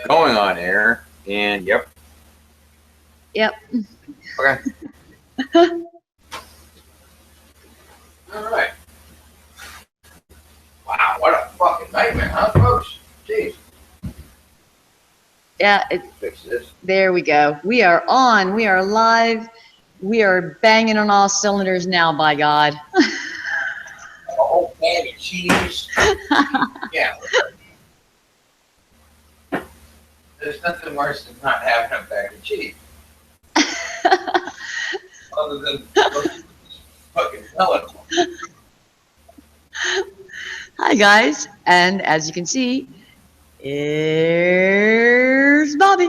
Going on air, and yep. Yep. Okay. All right. Wow, what a fucking nightmare, huh, folks? Jeez. Yeah, Fix this. there we go. We are on. We are live. We are banging on all cylinders now, by God. A whole pan of cheese. Yeah. There's nothing worse than not having a bag of cheese. Other than fucking pellet. Hi, guys. And as you can see, here's Bobby.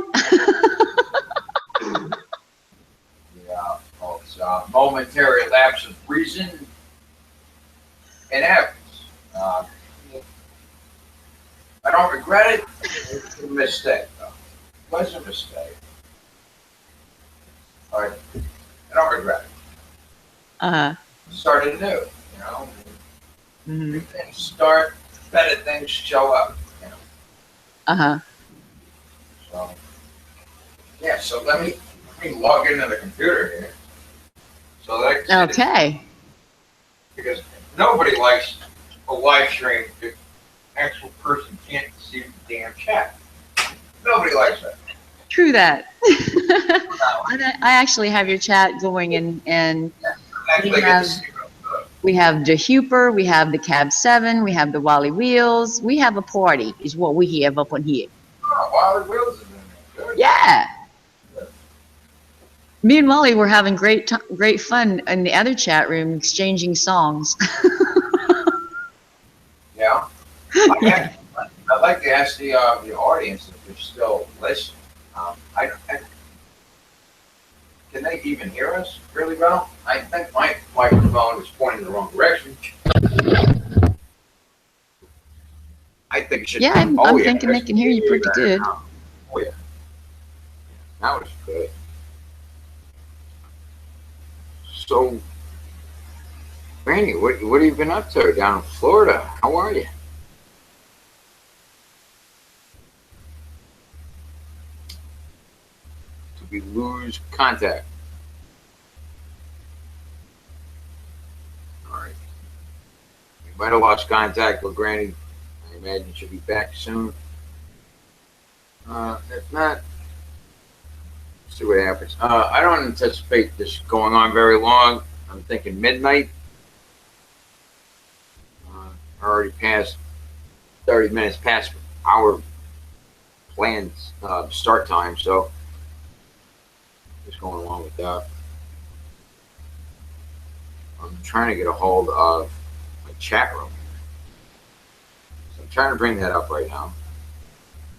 Yeah, folks. Momentary lapse of reason. It happens. I don't regret it. It's a mistake, though. It was a mistake. But I don't regret it. Started new, you know. Mm-hmm. Things start, better things show up, you know. So, yeah. So let me log into the computer here. So that Okay. because nobody likes a live stream if the actual person can't see the damn chat. Nobody likes that. True that. I actually have your chat going, and Actually, we have the Huper, we have the Cab 7, we have the Wally Wheels. We have a party, is what we have up on here. Oh, Wally Wheels is in there. Good. Yeah. Me and Wally were having great fun in the other chat room, exchanging songs. Yeah. I'd like to ask the audience if they're still listening. Can they even hear us really well? I think my microphone is pointing in the wrong direction. I think it should. Yeah, I'm thinking they can hear you pretty good. Oh yeah. Now it's good. So, Randy, what have you been up to down in Florida? How are you? Did we lose contact? All right. We might have lost contact with Granny. I imagine she'll be back soon. If not, see what happens. I don't anticipate this going on very long. I'm thinking midnight. Already past 30 minutes past our planned start time, so just going along with that. I'm trying to get a hold of my chat room. So I'm trying to bring that up right now.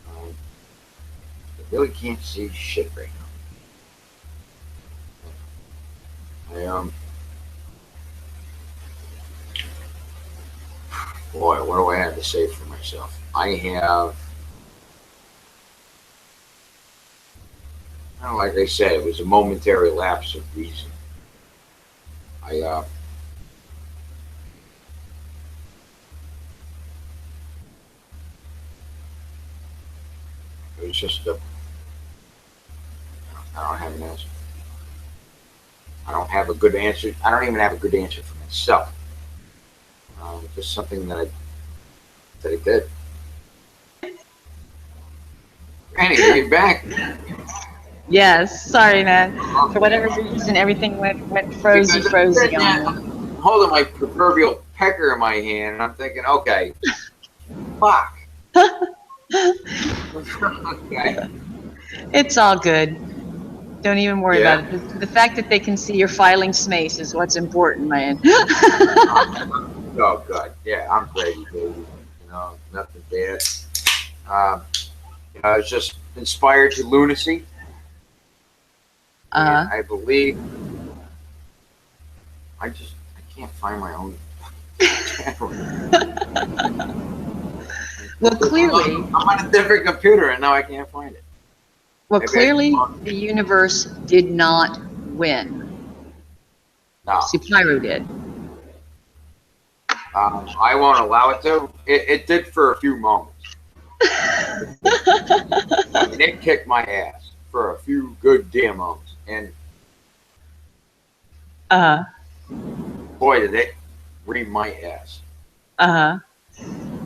I really can't see shit right now. Boy, what do I have to say for myself? Like I said, it was a momentary lapse of reason. It was just I don't have an answer. I don't have a good answer. I don't even have a good answer for myself. Just something that I did. Anyway, you're back. Yes, sorry, man. For whatever reason, everything went frozy on. Holding my proverbial pecker in my hand, and I'm thinking, okay, fuck. Okay. It's all good. Don't even worry about it. The fact that they can see you're filing SMACE is what's important, man. Oh God, yeah, I'm ready, baby. You know, nothing bad. I was just inspired to lunacy. I believe I can't find my own channel. Well, clearly I'm on a different computer and now I can't find it. Well, clearly the universe did not win. No. su.pyrow did. I won't allow it to. It did for a few moments. they kicked my ass for a few good damn moments, and boy, did they ream my ass.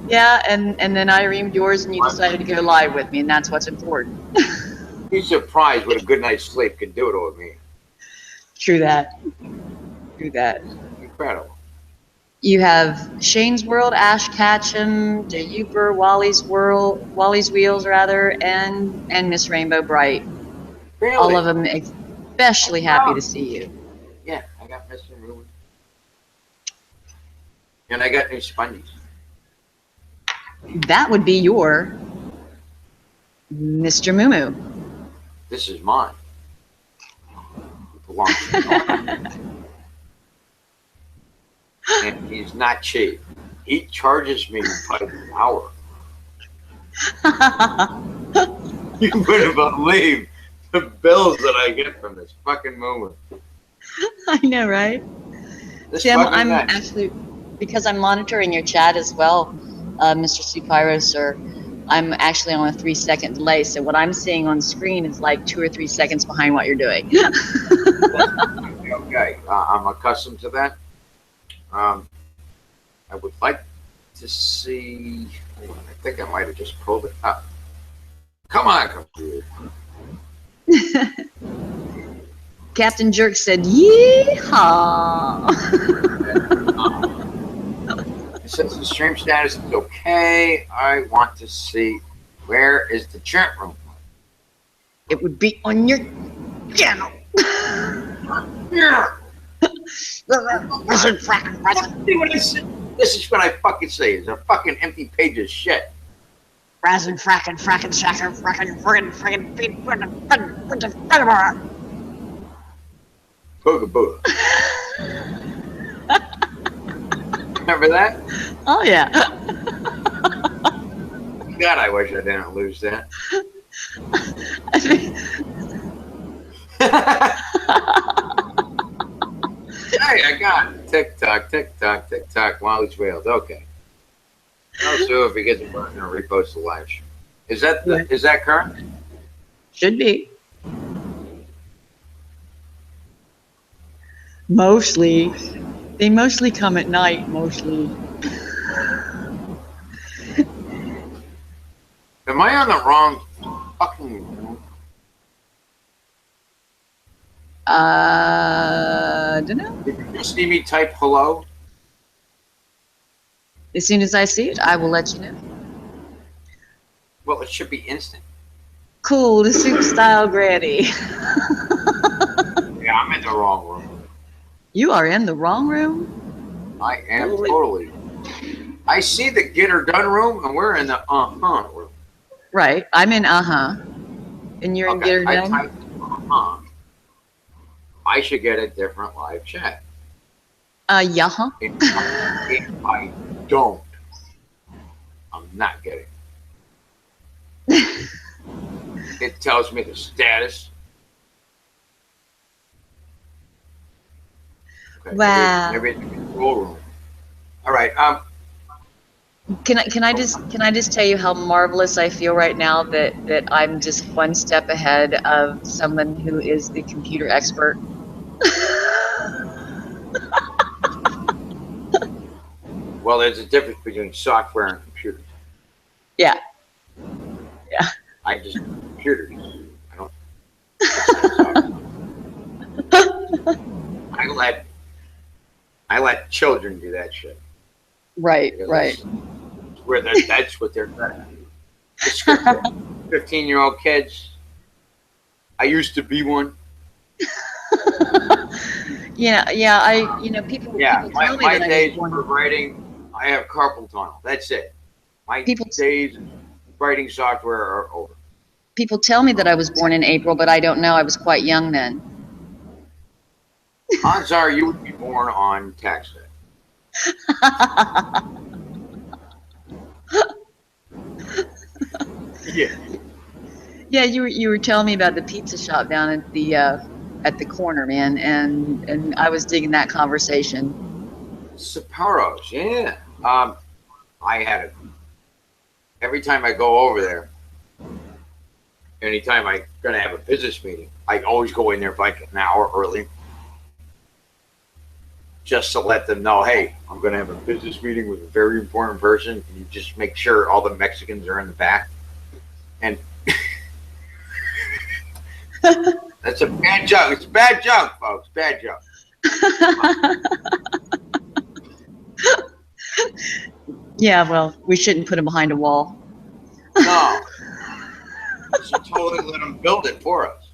Yeah, and then I reamed yours, and you decided to go live with me, and that's what's important. Be surprised what a good night's sleep can do to me. True that. True that. Incredible. You have Shane's World, Ash Ketchum, DeYuper, Wally's Wheels rather, and Miss Rainbow Bright. Really? All of them especially happy to see you. Yeah, I got Mr. Ruben. And I got new sponges. That would be your Mr. Moo. This is mine. It belongs to me. And he's not cheap. He charges me by the hour. You wouldn't believe the bills that I get from this fucking movement. I know, right? Tim, I'm actually, because I'm monitoring your chat as well, Mr. su.pyrow, sir, I'm actually on a 3-second delay. So what I'm seeing on screen is like 2 or 3 seconds behind what you're doing. Okay, I'm accustomed to that. I would like to see. I think I might have just pulled it up. Come on, computer. Captain Jerk said, "Yeehaw!" It says the stream status is okay. I want to see where is the chat room. It would be on your channel. Yeah. See what I say? This is what I fucking say. It's a fucking empty page of shit. Razzin' frackin' shacker frackin' Booga booga. Remember that? Oh yeah. God, I wish I didn't lose that. Hey, I got it. Tick tock, tick tock, tick tock. Wally's Wales. Okay. I'll see if he gets a button and repost the live stream. Is that current? Should be. Mostly. They mostly come at night, mostly. Am I on the wrong fucking room? Don't know. Did you just see me type hello? As soon as I see it, I will let you know. Well, it should be instant. Cool, the soup style granny. Yeah, I'm in the wrong room. You are in the wrong room? I am totally. I see the get her done room, and we're in the room. Right, I'm in and you're in get her done? I typed I should get a different live chat. Yeah. If I don't, I'm not getting it. It tells me the status. Okay, wow. Maybe it's the control room. All right. Can I just tell you how marvelous I feel right now that I'm just one step ahead of someone who is the computer expert. Well, there's a difference between software and computers. Yeah. Yeah. I just computers. I don't. I let children do that shit. Right. Right. That's what they're good at. 15-year-old kids. I used to be one. Yeah, people. Yeah, people tell me my that days for writing, I have carpal tunnel. That's it. My days writing software are over. People tell me that I was born in April, but I don't know. I was quite young then. Odds are you would be born on tax day. Yeah. Yeah, you were telling me about the pizza shop down at the corner, man, and I was digging that conversation. su.pyrows, yeah. I had it. Every time I go over there, anytime I'm gonna have a business meeting, I always go in there like an hour early, just to let them know, hey, I'm gonna have a business meeting with a very important person, and you just make sure all the Mexicans are in the back. And that's a bad joke. It's a bad joke, folks. Bad joke. Yeah, well, we shouldn't put him behind a wall. No. So totally let them build it for us.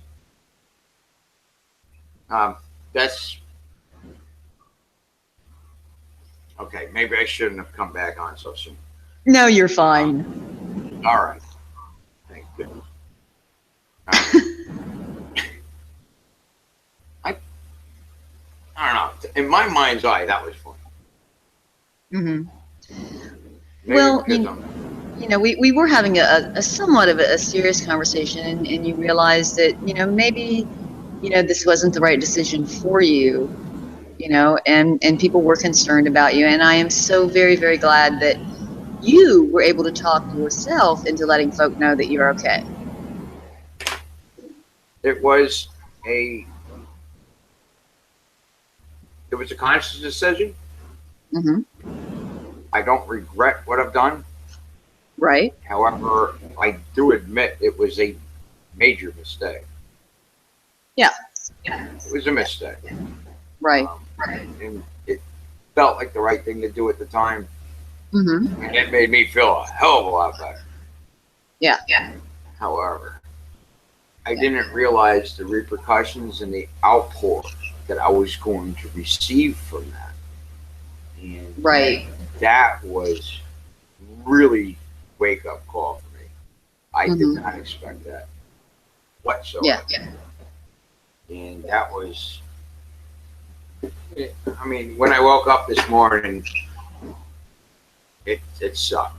That's okay. Maybe I shouldn't have come back on so soon. No, you're fine. All right. Thank goodness. I don't know. In my mind's eye, that was fun. Well, you know, we were having a somewhat of a serious conversation, and you realized that, you know, maybe, you know, this wasn't the right decision for you, you know, and people were concerned about you. And I am so very, very glad that you were able to talk yourself into letting folk know that you're okay. It was a conscious decision. I don't regret what I've done. Right. However, I do admit it was a major mistake. Yeah. It was a mistake. Right. And it felt like the right thing to do at the time. Mm-hmm. And it made me feel a hell of a lot better. Yeah. However, I didn't realize the repercussions and the outpour that I was going to receive from that. And right. That was really wake-up call for me. I did not expect that whatsoever. Yeah. And that was, I mean, when I woke up this morning, it sucked.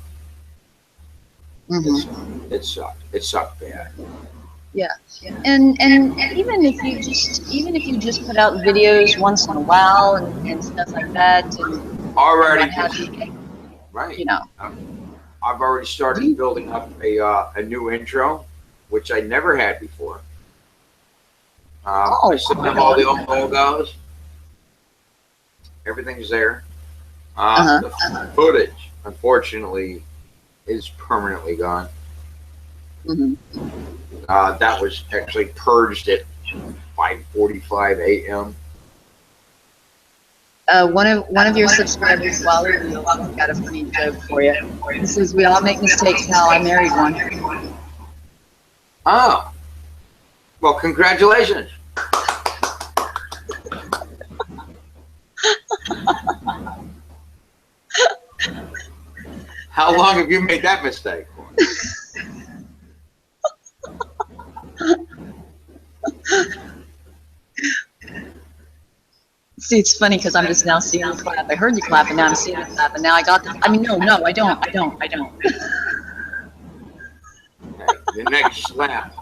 It sucked. It sucked bad. Yeah. And even if you just put out videos once in a while and stuff like that, and already, right? You know, I've already started building up a new intro, which I never had before. I still have all the old logos. Everything's there. The footage, unfortunately, is permanently gone. That was actually purged at 5:45 a.m. One of your subscribers, Wally, got a funny joke for you. He says, "We all make mistakes, pal. I married one." Oh, well, congratulations. How long have you made that mistake for? See, it's funny because I'm just now seeing you clap. I heard you clap, and now I'm seeing you clap, and now I got the. I mean, no, I don't. Okay, the next slap.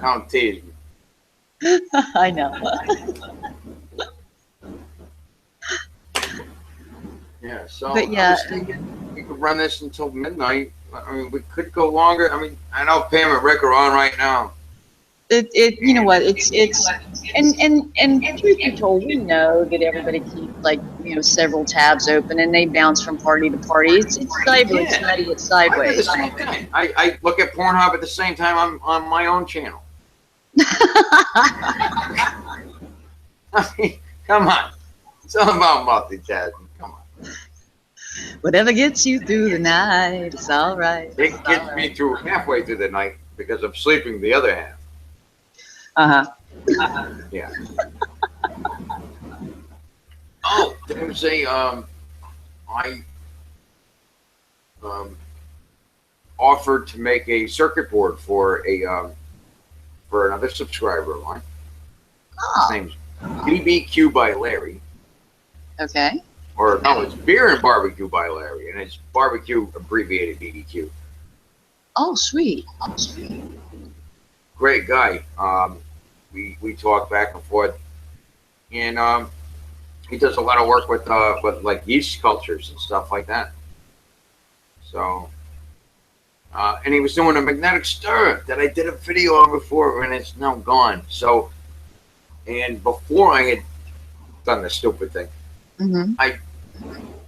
Don't tease me. I know. Yeah, so but yeah, I was thinking we could run this until midnight. I mean, we could go longer. I mean, I know Pam and Rick are on right now. You know what, it's and truth be told, we know that everybody keeps, like, you know, several tabs open and they bounce from party to party. It's sideways, it's nutty, it's sideways. I look at Pornhub at the same time I'm on my own channel. I mean, come on. It's all about multitasking. Come on. Whatever gets you through the night, it's all right. It gets me through halfway through the night because I'm sleeping the other half. Yeah. Oh, there's a I offered to make a circuit board for for another subscriber of mine. His name's BBQ by Larry. Okay. Or no, it's Beer and Barbecue by Larry, and it's barbecue abbreviated BBQ. Oh, sweet. Great guy. We talk back and forth, and he does a lot of work with like yeast cultures and stuff like that. So, and he was doing a magnetic stir that I did a video on before, and it's now gone. So, and before I had done the stupid thing, I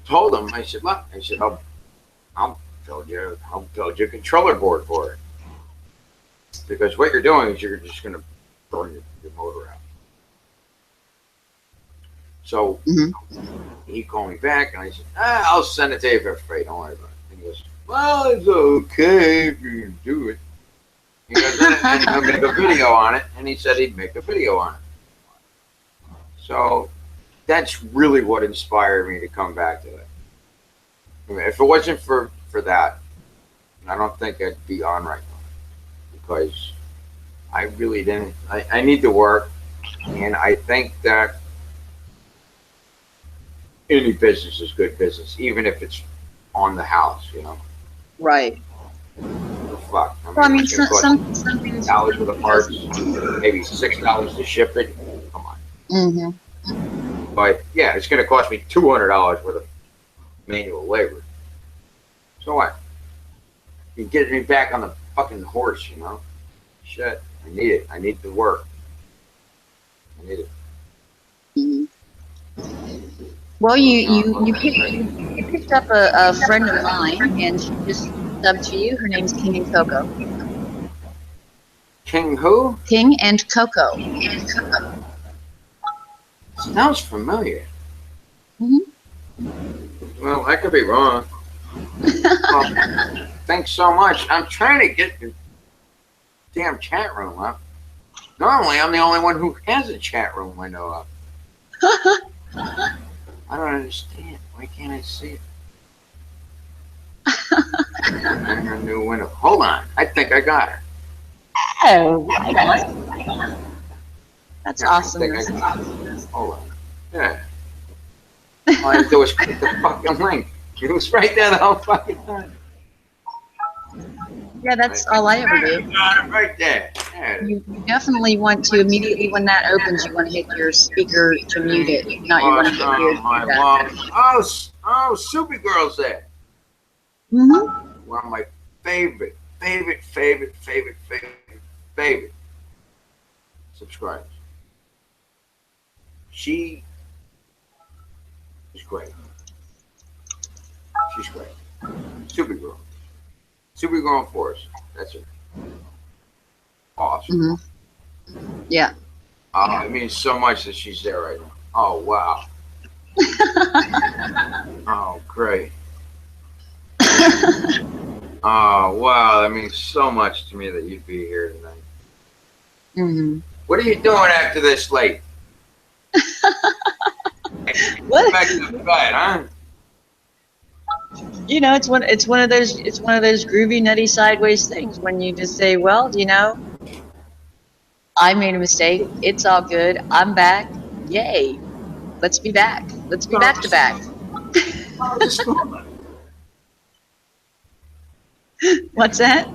told him, I said, look, I said, I'll build your controller board for it. Because what you're doing is you're just going to burn your motor out. So he called me back, and I said, I'll send it to you for free. Don't worry about it. And he goes, well, it's okay if you do it. He goes, and he'll make a video on it. And he said he'd make a video on it. So that's really what inspired me to come back to it. I mean, if it wasn't for that, I don't think I'd be on right now. Because I really didn't. I need to work. And I think that any business is good business, even if it's on the house, you know. Right. Fuck. I mean, something dollars worth of parts, maybe $6 to ship it. Come on. But yeah, it's going to cost me $200 worth of manual labor. So what? You get me back on the fucking horse, you know. Shit, I need it. I need to work. I need it. Well, you picked up a friend of mine, and she just subbed to you. Her name's King and Coco. King who? King and Coco. Sounds familiar. Well, I could be wrong. Well, thanks so much. I'm trying to get the damn chat room up. Normally, I'm the only one who has a chat room window up. I don't understand. Why can't I see it? A new window. Hold on. I think I got her. Oh, that's awesome. Hold on. Yeah. All I had to do was click the fucking link. It was right there the whole fucking time. Yeah, that's all I ever do. Right there. You definitely want to immediately when that opens, you want to hit your speaker to mute it. Not you want to hit your. Oh, Super Girl's there. One of my favorite subscribers. She is great. She's great. Super Girl. Super Girl Force. That's her. Awesome. Yeah. It means so much that she's there right now. Oh, wow. Oh, great. Oh, wow. That means so much to me that you'd be here tonight. What are you doing after this late? What? Back to the bed, huh? You know, it's one of those groovy, nutty, sideways things when you just say, well, you know, I made a mistake. It's all good. I'm back. Yay. Let's be back. Let's be back to back. What's that?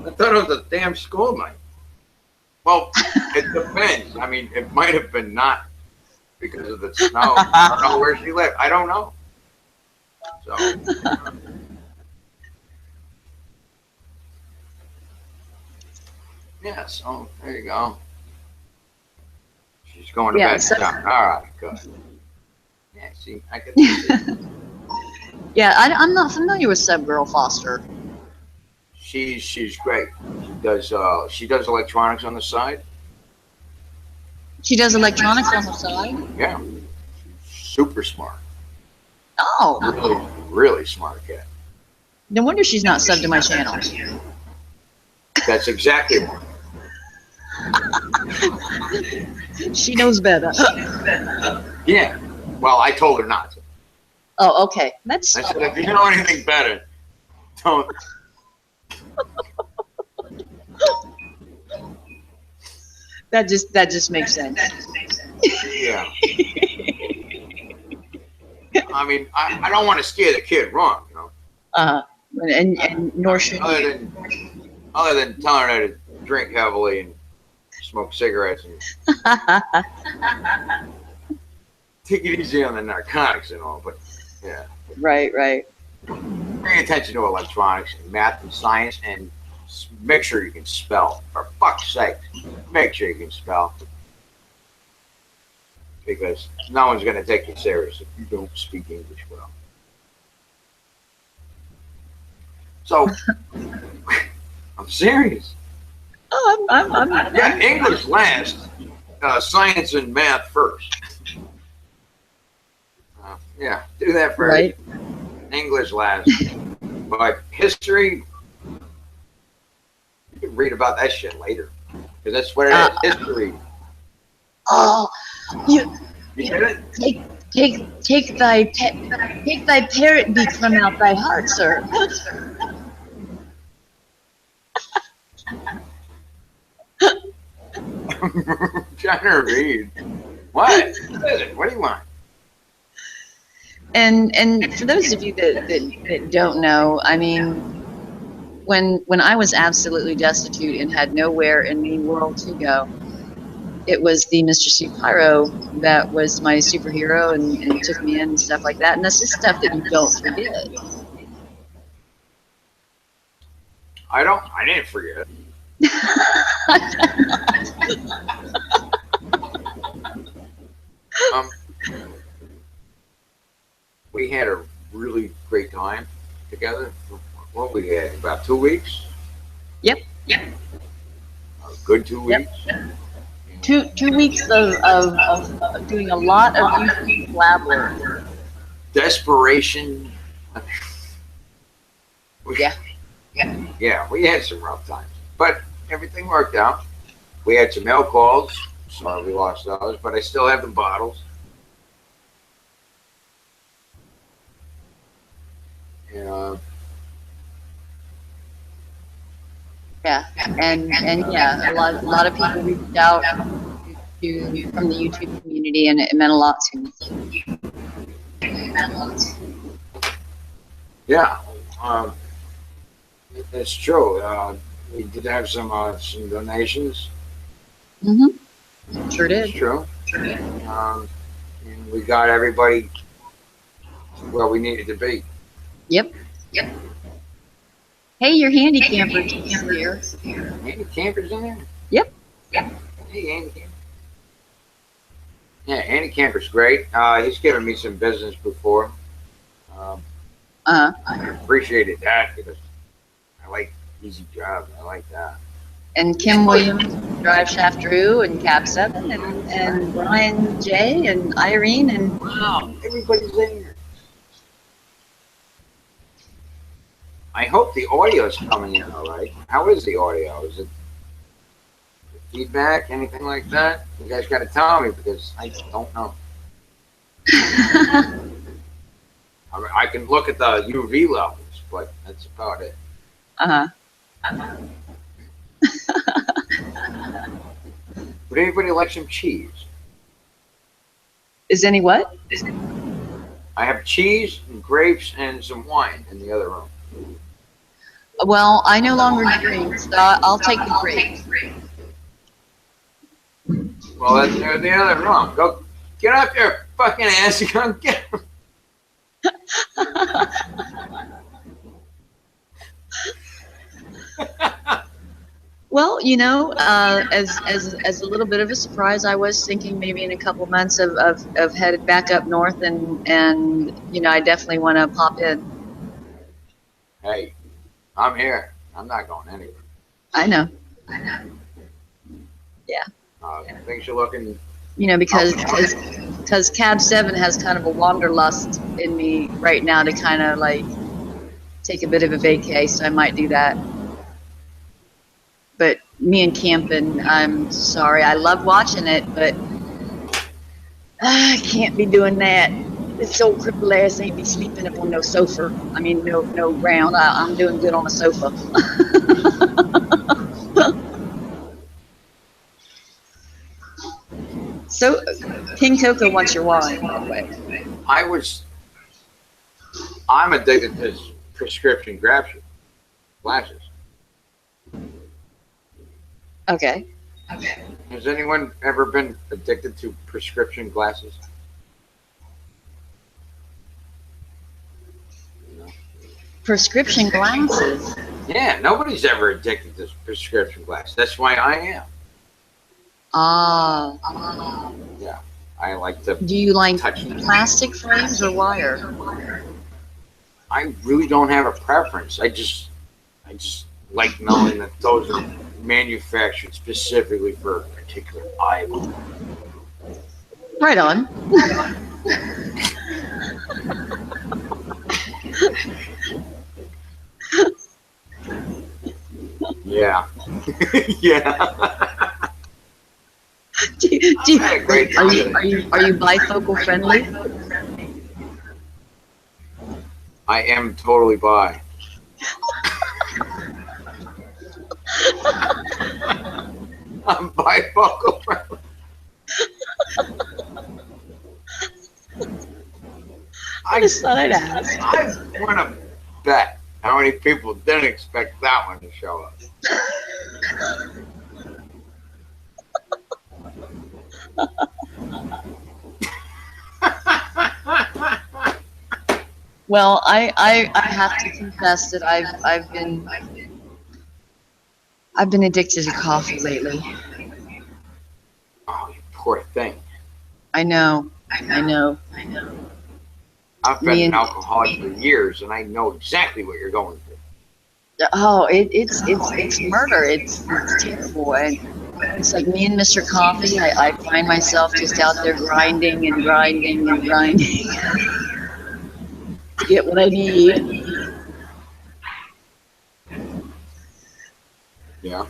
I thought it was a damn school night. Well, it depends. I mean, it might have been not because of the snow. I don't know where she lived. I don't know. So, yeah, so there you go. She's going to bed. So, all right, good. Yeah, see, I could see. Yeah, I'm not familiar with Sub Girl Foster. She's great. She does electronics on the side. She does electronics on the side? Yeah. She's super smart. Oh. Really, really smart cat. No wonder she's not subbed to my channel. That's exactly right. She knows better. Yeah. Well, I told her not to. Oh, okay. I said, if you know anything better, don't. That just makes sense. Yeah. I mean, I don't want to scare the kid wrong, you know. And nor should other than telling her to drink heavily and smoke cigarettes and take it easy on the narcotics and all, but yeah. Right. pay attention to electronics, and math, and science, and make sure you can spell. For fuck's sake, make sure you can spell. Because no one's going to take you serious if you don't speak English well. So, I'm serious. Oh, yeah, English last, science and math first. Yeah, do that first. Right. English last. But history, you can read about that shit later. Because that's what it is, history. Oh, you get it? Take thy parrot beak from out thy heart, sir. I'm trying to read. What? What do you want? And for those of you that don't know, I mean, when I was absolutely destitute and had nowhere in the world to go, it was the Mr. su.pyrow that was my superhero and took me in and stuff like that. And that's just stuff that you don't forget. I didn't forget. We had a really great time together. What we had, about 2 weeks? Yep. A good 2 weeks. Yep. Two weeks of doing a lot of YouTube lab work. Desperation. Yeah, we had some rough times, but everything worked out. We had some mail calls. Sorry we lost those, but I still have the bottles. Yeah, and yeah, a lot of people reached out from the YouTube community, and it meant a lot to me. Yeah, it's true. We did have some donations. Mm-hmm. Sure did. It's true. And we got everybody where we needed to be. Yep. Hey, your handy camper's here. Handy camper's in there? Yep. Hey, handy camper. Yeah, handy camper's great. He's given me some business before. I appreciated that because I like easy jobs. I like that. And Kim Williams, Drive Shaft Drew, and Cab 7, and Brian J, and Irene, and wow, everybody's in here. I hope the audio is coming in all right. How is the audio? Is it feedback, anything like that? You guys got to tell me because I don't know. I can look at the UV levels, but that's about it. Would anybody like some cheese? Is any what? I have cheese and grapes and some wine in the other room. Well, I no longer drink, so I'll take the grapes. Well, that's near the other room. Go get up your fucking ass and go get them. Well, you know, as a little bit of a surprise, I was thinking maybe in a couple months of headed back up north, and you know, I definitely want to pop in. Hey, I'm here. I'm not going anywhere. I know. Yeah. Things are looking. You know, because Cab 7 has kind of a wanderlust in me right now to kind of like take a bit of a vacay, so I might do that. But me and camping, I'm sorry. I love watching it, but I can't be doing that. This old crippled ass ain't be sleeping up on no sofa. I mean, no ground. I'm doing good on a sofa. So, King Coco wants your wine, by the way. I'm addicted to prescription glasses. Okay. Has anyone ever been addicted to prescription glasses? No. Prescription glasses? Yeah, nobody's ever addicted to prescription glasses. That's why I am. Ah. Yeah, I like to. Do you like touch plastic frames or wire? I really don't have a preference. I just like knowing that those are manufactured specifically for a particular eyeball. Right on. Yeah. Yeah. Are you bifocal friendly? I am totally bi. I'm bifocal friendly. I just thought I'd ask. I want to bet how many people didn't expect that one to show up. Well, I have to confess that I've been addicted to coffee lately. Oh, you poor thing. I know. I've been an alcoholic for years, and I know exactly what you're going through. Oh, it's murder. It's terrible. And it's like me and Mr. Coffee. I find myself just out there grinding and grinding and grinding to get what I need. Yeah.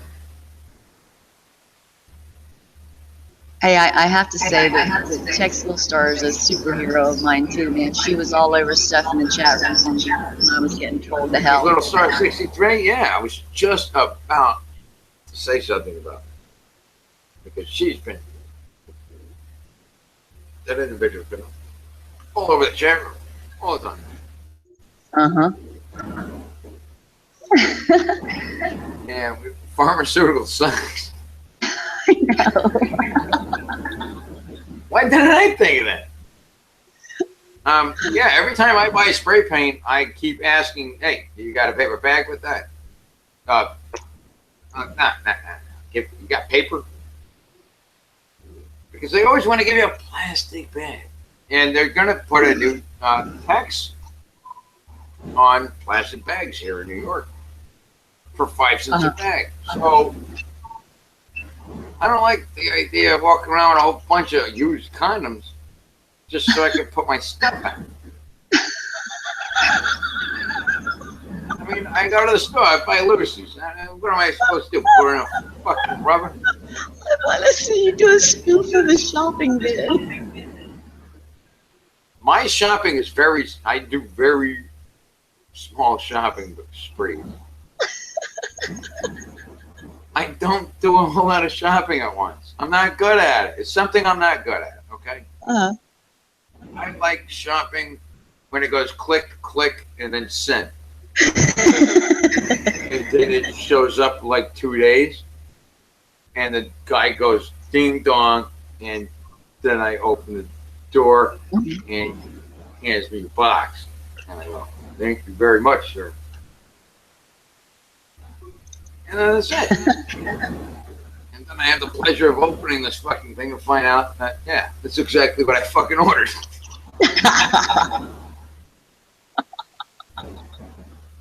Hey, I have to say that Tex Little Star is a superhero of mine too, man. She was all over stuff in the chat room when I was getting trolled to hell. Little Star 63, yeah, I was just about to say something about it. Because she's been, that individual's been all over the chat room, all the time. Yeah, pharmaceutical sucks. I know. Why didn't I think of that? Yeah, every time I buy spray paint, I keep asking, hey, you got a paper bag with that? Nah. You got paper? Because they always want to give you a plastic bag. And they're going to put a new tax on plastic bags here in New York for 5 cents a bag. So I don't like the idea of walking around with a whole bunch of used condoms just so I can put my stuff back. I mean, I go to the store, I buy Lucy's. What am I supposed to do? Put in a fucking rubber? I want to see you do a spoof of the shopping bin. My shopping is I do very small shopping sprees. I don't do a whole lot of shopping at once. I'm not good at it. It's something I'm not good at, okay? I like shopping when it goes click, click, and then send. And then it shows up like 2 days. And the guy goes ding dong, and then I open the door and he hands me the box. And I go, thank you very much, sir. And then that's it. And then I have the pleasure of opening this fucking thing and find out that, yeah, that's exactly what I fucking ordered.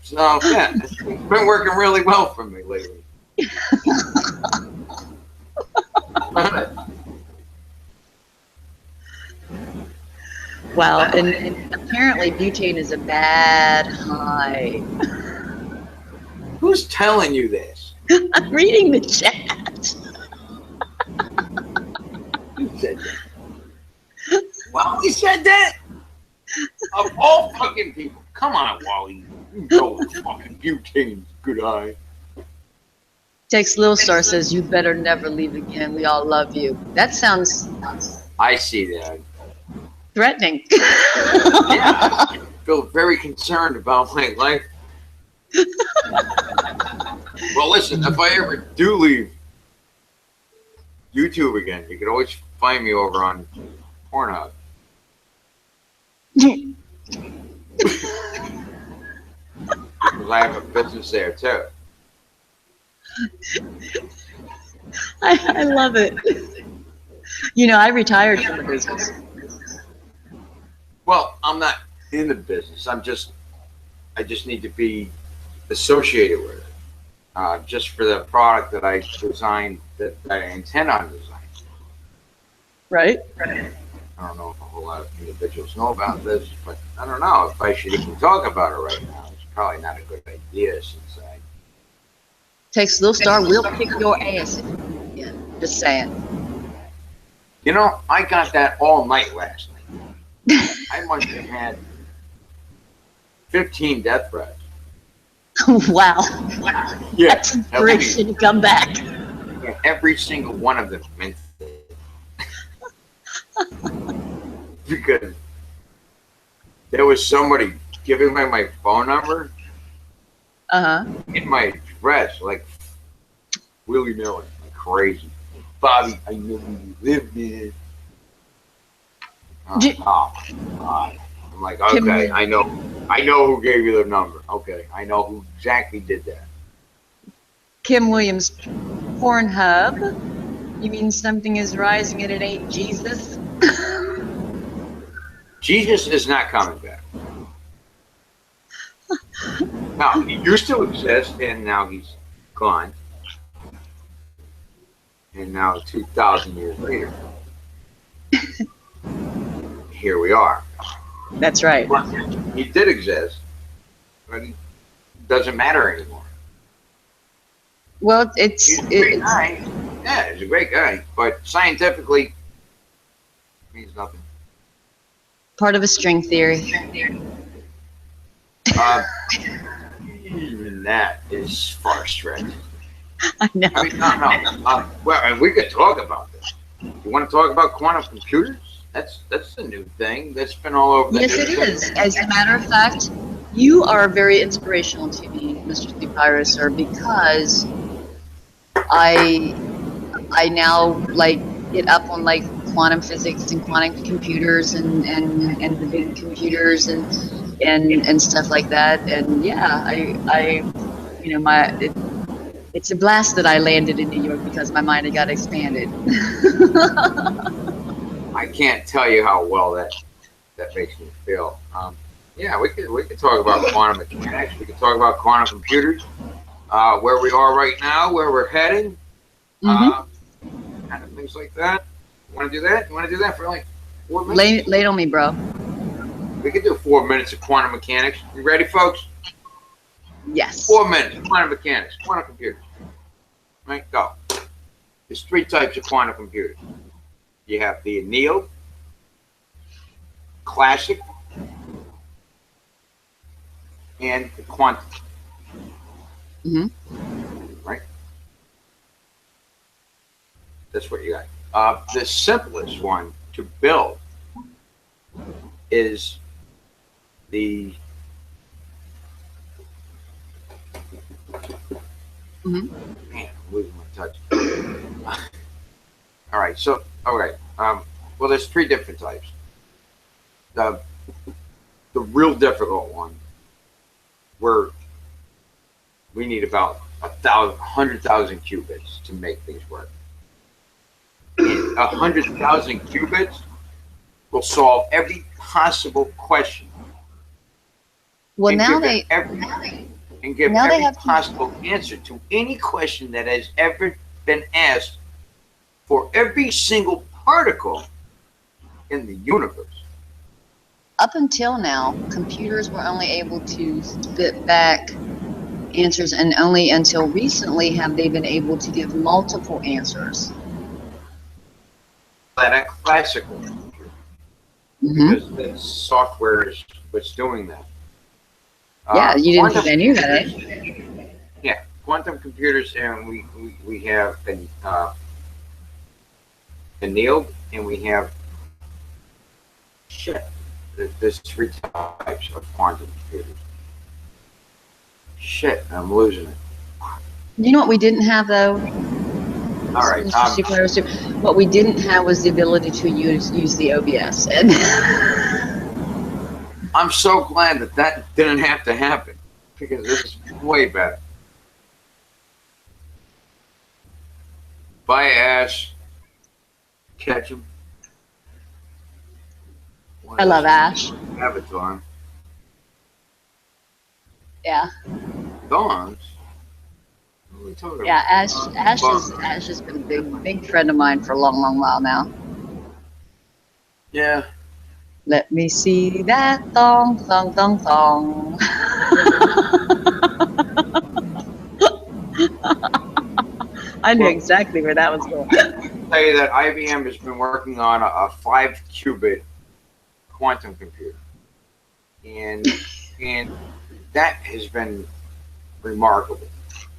So, yeah, it's been working really well for me lately. Wow, and apparently butane is a bad high. Who's telling you this? I'm reading the chat. Who said that? Wally said that? Of all fucking people. Come on, Wally. You know what fucking butane's good eye. Tex Little Star says, you better never leave again. We all love you. That sounds... I see that. Threatening. Yeah, I feel very concerned about my life. Well, listen, if I ever do leave YouTube again, you can always find me over on Pornhub. because I have a business there too. I love it. You know, I retired from the business. Well, I'm not in the business. I just need to be associated with it. Just for the product that I designed, that I intend on designing. Right. I don't know if a whole lot of individuals know about this, but I don't know if I should even talk about it right now. It's probably not a good idea since I... Takes Little Star will kick your ass. Yeah, just saying. You know, I got that all night last night. I must have had 15 death threats. Wow. Yeah. That's a great shit to come back. Every single one of them meant it. Because there was somebody giving me my phone number in my address, like willy-nilly, like crazy. Bobby, I know where you live, man. Oh, God. I'm like, okay, I know who gave you the number. Okay, I know who exactly did that. Kim Williams, Pornhub. You mean something is rising and it ain't Jesus? Jesus is not coming back. Now, he used to exist, and now he's gone. And now, 2,000 years later, here we are. That's right. Well, he did exist, but it doesn't matter anymore. Well, he's a great guy. Yeah, he's a great guy, but scientifically, means nothing. Part of a string theory. Even that is far-stretched. I know. I mean, no. Well, and we could talk about this. You want to talk about quantum computers? That's a new thing that's been all over the Yes, it is. As a matter of fact, you are very inspirational to me, Mr. su.pyrow, sir, because I now like get up on like quantum physics and quantum computers and the big computers and stuff like that. And yeah, I you know, it's a blast that I landed in New York because my mind had got expanded. I can't tell you how well that makes me feel. Yeah, we could talk about quantum mechanics. We could talk about quantum computers, where we are right now, where we're heading, kind of things like that. You want to do that? You want to do that for like 4 minutes? Lay it on me, bro. We could do 4 minutes of quantum mechanics. You ready, folks? Yes. 4 minutes. Quantum mechanics. Quantum computers. Right? Go. There's 3 types of quantum computers. You have the annealed, classic, and the quantum. Right? That's what you got. The simplest one to build is the man, I'm losing my touch. All right, so well, there's 3 different types. The real difficult one, where we need about 100,000 qubits to make things work. 100,000 qubits will solve every possible question. Well, now give every possible answer to any question that has ever been asked for every single particle in the universe. Up until now, computers were only able to spit back answers, and only until recently have they been able to give multiple answers. That classical computer, because the software is what's doing that. Yeah, you didn't think I knew that, eh? Yeah, quantum computers, and we have annealed, and we have There's 3 types of quantum computers. Shit, I'm losing it. You know what we didn't have though? All right. What we didn't have was the ability to use the OBS. And I'm so glad that didn't have to happen. because this is way better. Buy Ash, catch him. I love Ash. Avatar. Yeah. Dawns. What are we talking about? Yeah, Ash has been a big friend of mine for a long while now. Yeah. Let me see that thong. I knew exactly where that was going. I can tell you that IBM has been working on a 5-qubit quantum computer, and that has been remarkable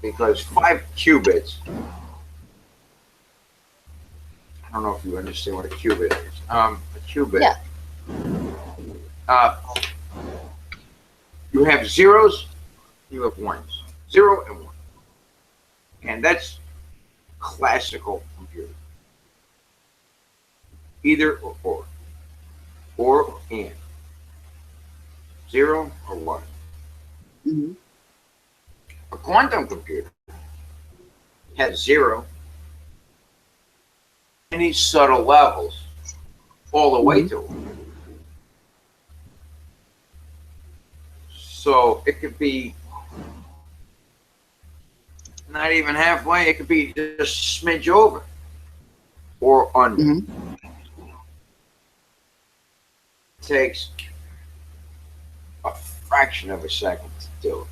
because 5 qubits. I don't know if you understand what a qubit is. A qubit. Yeah. You have zeros, you have ones. 0 and 1. And that's classical computer. Either or. Or and. 0 or 1. Mm-hmm. A quantum computer has 0 and these subtle levels all the way to 1. So it could be not even halfway, it could be just a smidge over or under. Mm-hmm. It takes a fraction of a second to do it.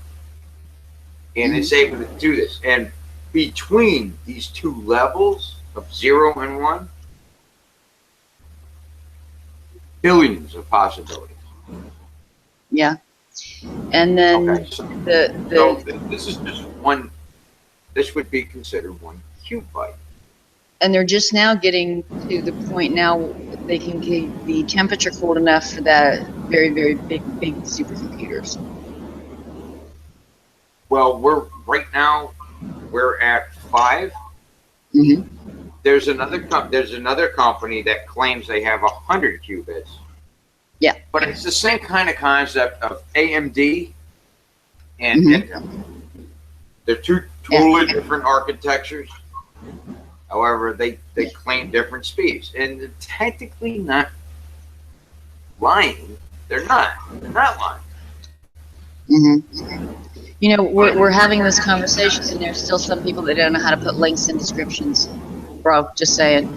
And it's able to do this. And between these two levels of 0 and 1, billions of possibilities. Yeah. And then okay, so this is just one, this would be considered 1 cube byte. And they're just now getting to the point now that they can keep the temperature cold enough for that very big supercomputers. Well, we're at 5. Mm-hmm. There's another company that claims they have 100 qubits. Yeah. But it's the same kind of concept of AMD and Intel. They're two totally different architectures. However, they claim different speeds, and they're technically not lying. They're not lying. Mm-hmm. You know, we're having this conversation, and there's still some people that don't know how to put links in descriptions. Bro, just saying.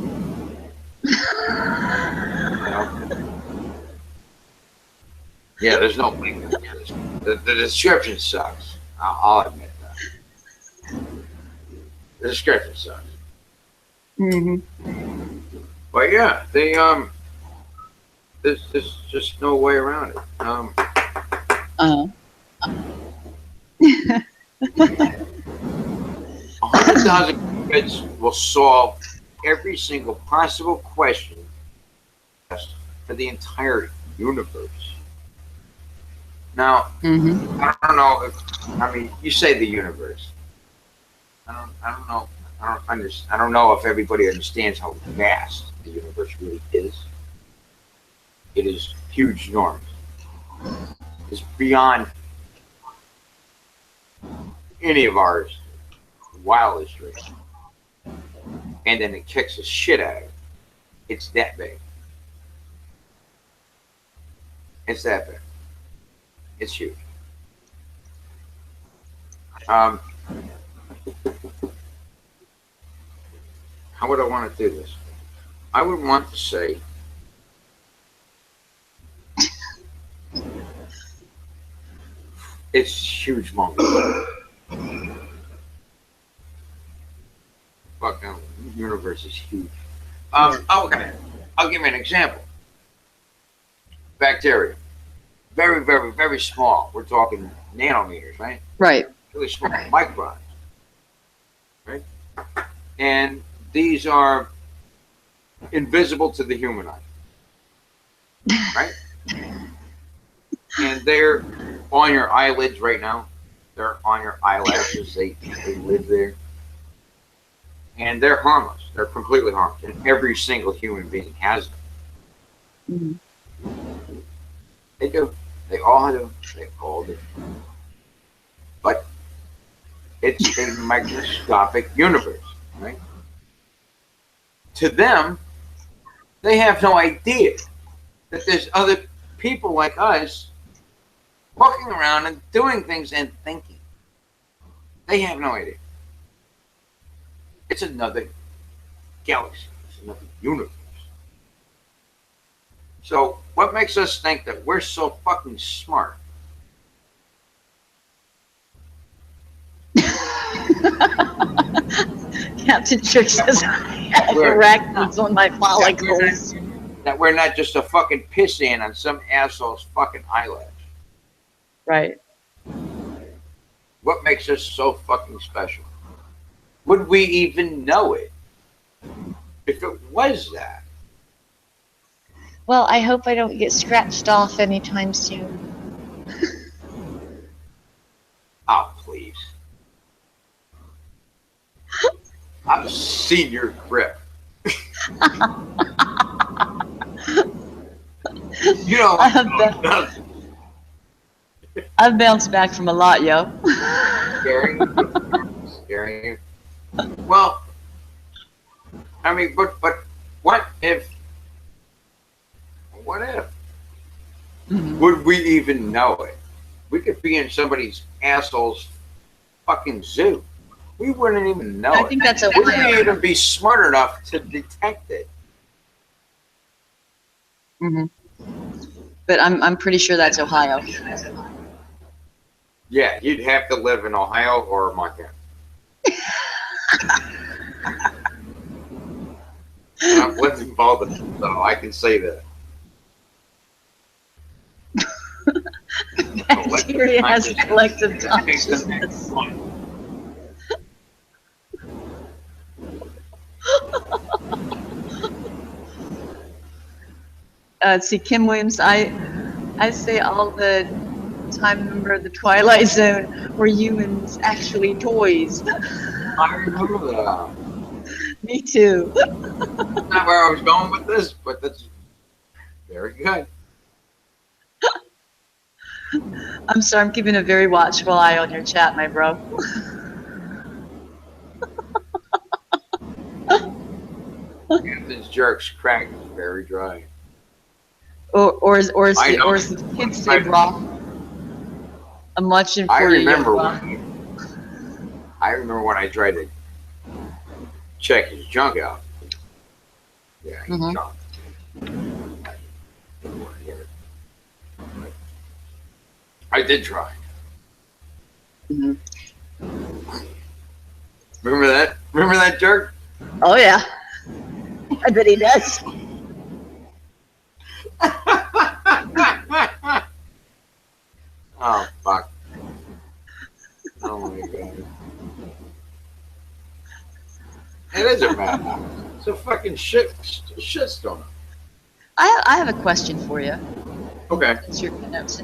Yeah, there's no link. The description sucks. I'll admit that. The description sucks. Mm-hmm. But yeah, they there's just no way around it. 100,000 qubits will solve every single possible question for the entire universe. Now, I don't know if, I mean, you say the universe. I don't know. I don't know if everybody understands how vast the universe really is. It is huge, enormous. It's beyond any of ours wildest dreams. And then it kicks the shit out of it. It's that big. It's that big. It's huge. How would I want to do this? I would want to say it's huge monkey. Fucking universe is huge. Okay, I'll give you an example. Bacteria. Very, very, very small. We're talking nanometers, right? Right. Really small, microns. Right? And these are invisible to the human eye. Right? And they're on your eyelids right now. They're on your eyelashes. They live there. And they're harmless. They're completely harmless. And every single human being has them. They do. They all do. They all do. It's a microscopic universe, right? To them, they have no idea that there's other people like us walking around and doing things and thinking. They have no idea. It's another galaxy. It's another universe. So what makes us think that we're so fucking smart? Captain Trick says I have arachnids on my follicles. That we're not just a fucking piss in on some asshole's fucking eyelash. Right. What makes us so fucking special? Would we even know it if it was that? Well, I hope I don't get scratched off anytime soon. Oh, please. I've seen your grip. You know, I've bounced back from a lot, yo. Scary. Well, I mean, but what if? What if? Mm-hmm. Would we even know it? We could be in somebody's asshole's fucking zoo. We wouldn't even know it. I think that's a. We wouldn't even be smart enough to detect it. Mm-hmm. But I'm pretty sure that's Ohio. Yeah, you'd have to live in Ohio or Montana. I've lived in both of them, so I can say that. Bacteria has collective consciousness. See, Kim Williams, I say all the time, remember the Twilight Zone were humans actually toys. I remember that. Me too. Not where I was going with this, but that's very good. I'm sorry, I'm keeping a very watchful eye on your chat, my bro. Captain's jerks crack is very dry. Or as the kids say, raw. A much inferior. I remember when I tried to check his junk out. Yeah, he's junk. I did try. Mm-hmm. Remember that? Remember that jerk? Oh yeah, I bet he does. Oh fuck! Oh my god! It isn't bad. It's a fucking shitstorm. I have a question for you. Okay. Since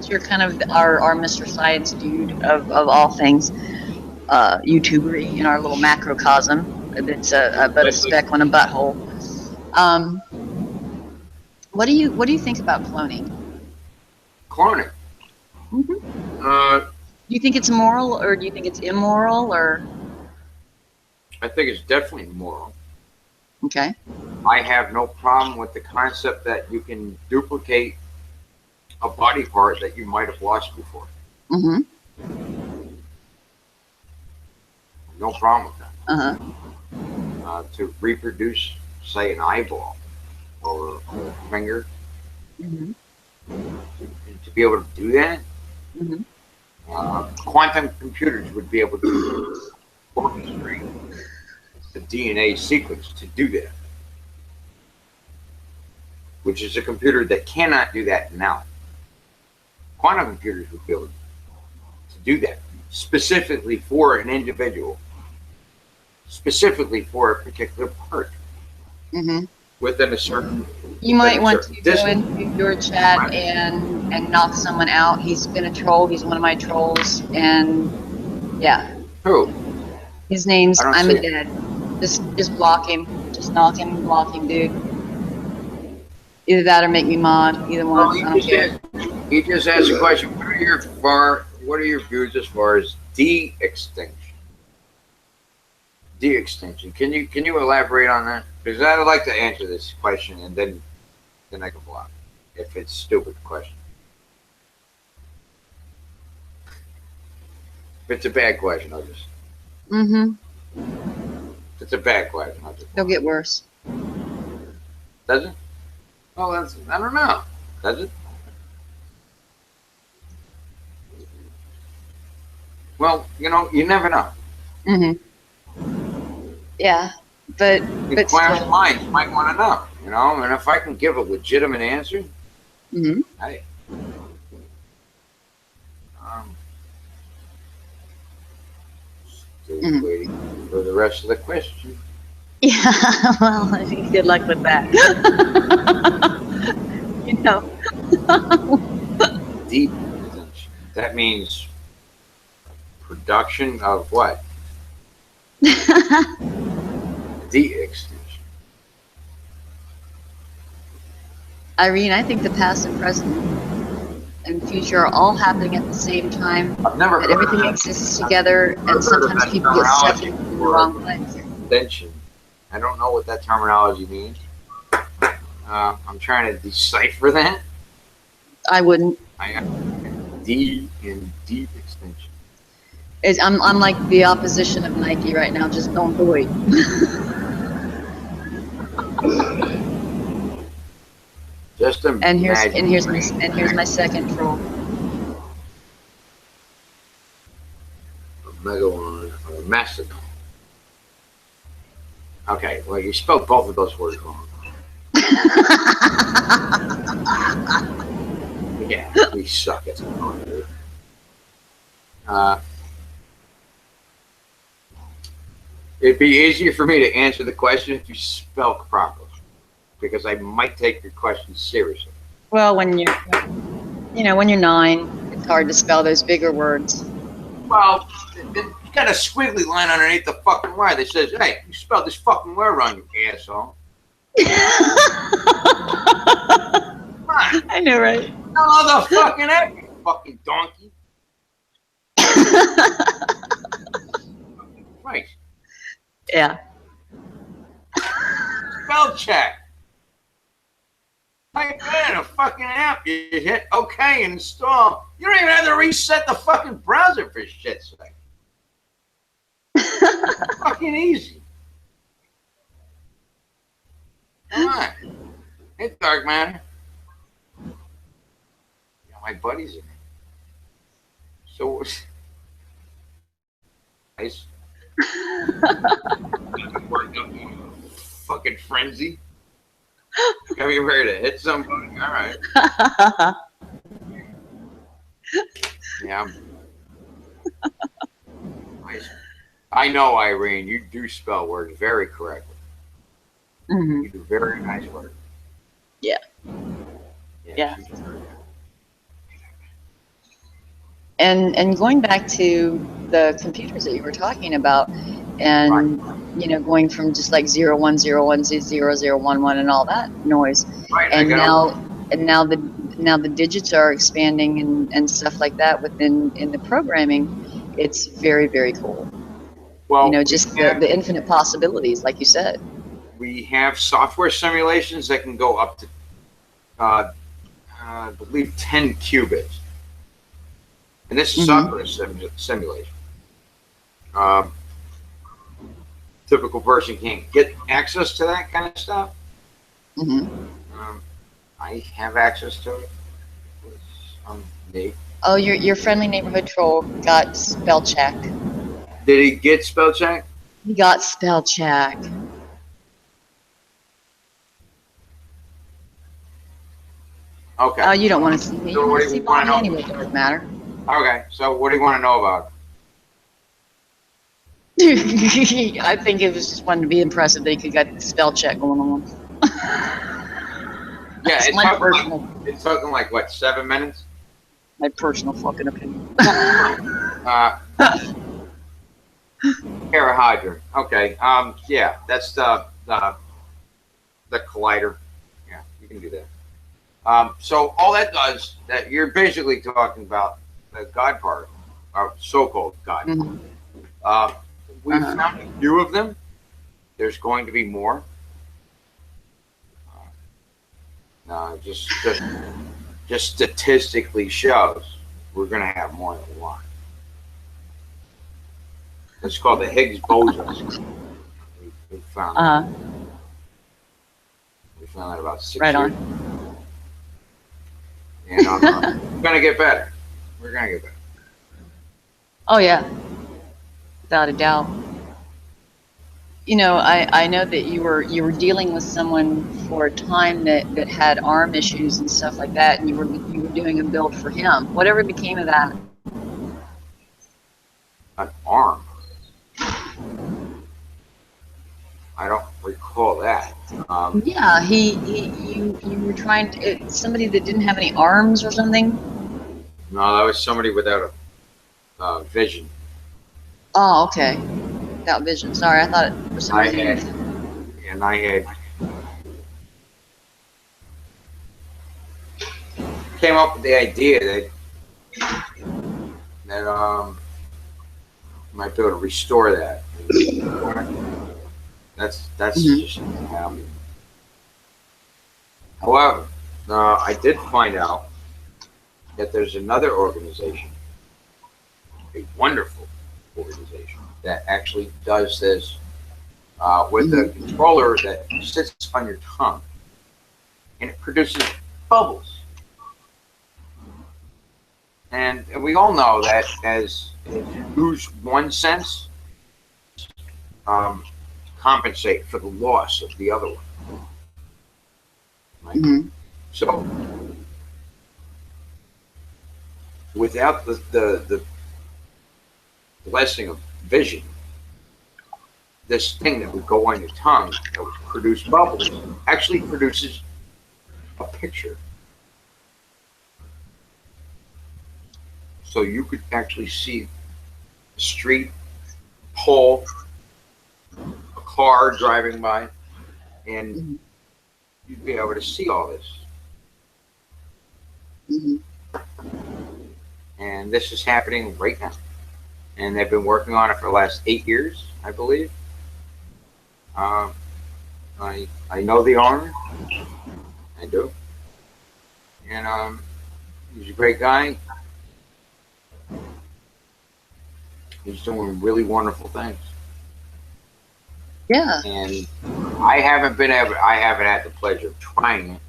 you're kind of our Mr. Science dude of all things, YouTubery in our little macrocosm. It's but a speck on a butthole. What do you think about cloning? Cloning. Mm-hmm. Do you think it's moral, or do you think it's immoral, or? I think it's definitely moral. Okay. I have no problem with the concept that you can duplicate a body part that you might have lost before. Mm-hmm. No problem with that. Uh-huh. To reproduce, say, an eyeball or a finger, mm-hmm. and to be able to do that, mm-hmm. Quantum computers would be able to orchestrate the DNA sequence to do that, which is a computer that cannot do that now. Quantum computers would be able to do that specifically for an individual, specifically for a particular part, mm-hmm. within a certain. You might want to go into your chat and knock someone out. He's been a troll. He's one of my trolls, and yeah. Who? His name's I'm a Dead. Just block him. Just knock him and block him, dude. Either that or make me mod. Either one. I don't care. He just asked a question. What are your views as far as de-extinction? De-extinction. Can you elaborate on that? Because I would like to answer this question, and then I can block if it's a stupid question. If it's a bad question, I'll just. Mm-hmm. If it's a bad question, I'll just. They'll get worse. Does it? Well, that's, I don't know. Does it? Well, you know, you never know. Mm-hmm. Yeah, but Inquiring minds might want to know, you know, and if I can give a legitimate answer, mm-hmm. Hey. Still Mm-hmm. waiting for the rest of the question. Yeah, well, I think good luck with that. You know. Deep extinction. That means production of what? De-extinction. Irene, I think the past and present and future are all happening at the same time. I've never heard everything of that. exists together, and sometimes people get stuck in the wrong place. Extension. I don't know what that terminology means. I'm trying to decipher that. I wouldn't. I am deep extension. I'm like the opposition of Nike right now. Just don't do it. Just imagine. And here's my second troll. A megalon or a mastodon. Okay, well you spelled both of those words wrong. Yeah, we suck at it. It'd be easier for me to answer the question if you spell properly, because I might take your question seriously. Well, when you're 9, it's hard to spell those bigger words. Well, you got a squiggly line underneath the fucking word that says, "Hey, you spelled this fucking word wrong, you asshole." I know, right? Oh, the fucking heck, you fucking donkey. Right. Yeah. Spell check. Type in a fucking app, you hit OK and install. You don't even have to reset the fucking browser for shit's sake. Fucking easy. Come on. Hey, Dark Matter. Yeah, my buddy's in it. So, nice. Fucking frenzy. Got me ready to hit somebody. All right. Yeah. I know, Irene, you do spell words very correctly. Mm-hmm. You do very nice work. Yeah. Yeah. And going back to the computers that you were talking about, and right. Going from just like 0101 to 0011 and all that noise, right. And now the digits are expanding and stuff like that in the programming. It's very, very cool. Well, just the infinite possibilities, like you said. We have software simulations that can go up to, I believe, 10 qubits. And this is software simulation. Typical person can't get access to that kind of stuff. I have access to it. Me. Oh, your friendly neighborhood troll got spell check. Did he get spell check? He got spell check. Okay. Oh, you don't want to see me. So you want to see Bonnie anyway, it doesn't matter. Okay, so what do you want to know about? I think it was just wanted to be impressive that he could get the spell check going on. Yeah, it's talking like what, 7 minutes? My personal fucking opinion. Parahydrant. Okay. Yeah, that's the collider. Yeah, you can do that. So all that does, that you're basically talking about the God particle, or so-called God particle. we found a few of them. There's going to be more. Just statistically shows we're going to have more than one. It's called the Higgs boson. We found that. We found that about 6 years ago. And we're going to get better. We're going to get better. Oh, yeah. Without a doubt. You know, I know that you were dealing with someone for a time that had arm issues and stuff like that, and you were doing a build for him. Whatever became of that? An arm? I don't recall that. Yeah, you were trying to, somebody that didn't have any arms or something? No, that was somebody without a vision. Oh, okay. Without vision. Sorry, I thought it was somebody. I had came up with the idea that might be able to restore that. That's just happening. However, I did find out that there's another organization, a wonderful organization, that actually does this with a controller that sits on your tongue, and it produces bubbles. And we all know that as you lose one sense, compensate for the loss of the other one. Right? So, without the blessing of vision, this thing that would go on your tongue that would produce bubbles actually produces a picture. So you could actually see a street, pole, a car driving by, and you'd be able to see all this. And this is happening right now. And they've been working on it for the last 8 years, I believe. I know the owner. I do. And he's a great guy. He's doing really wonderful things. Yeah. And I haven't had the pleasure of trying it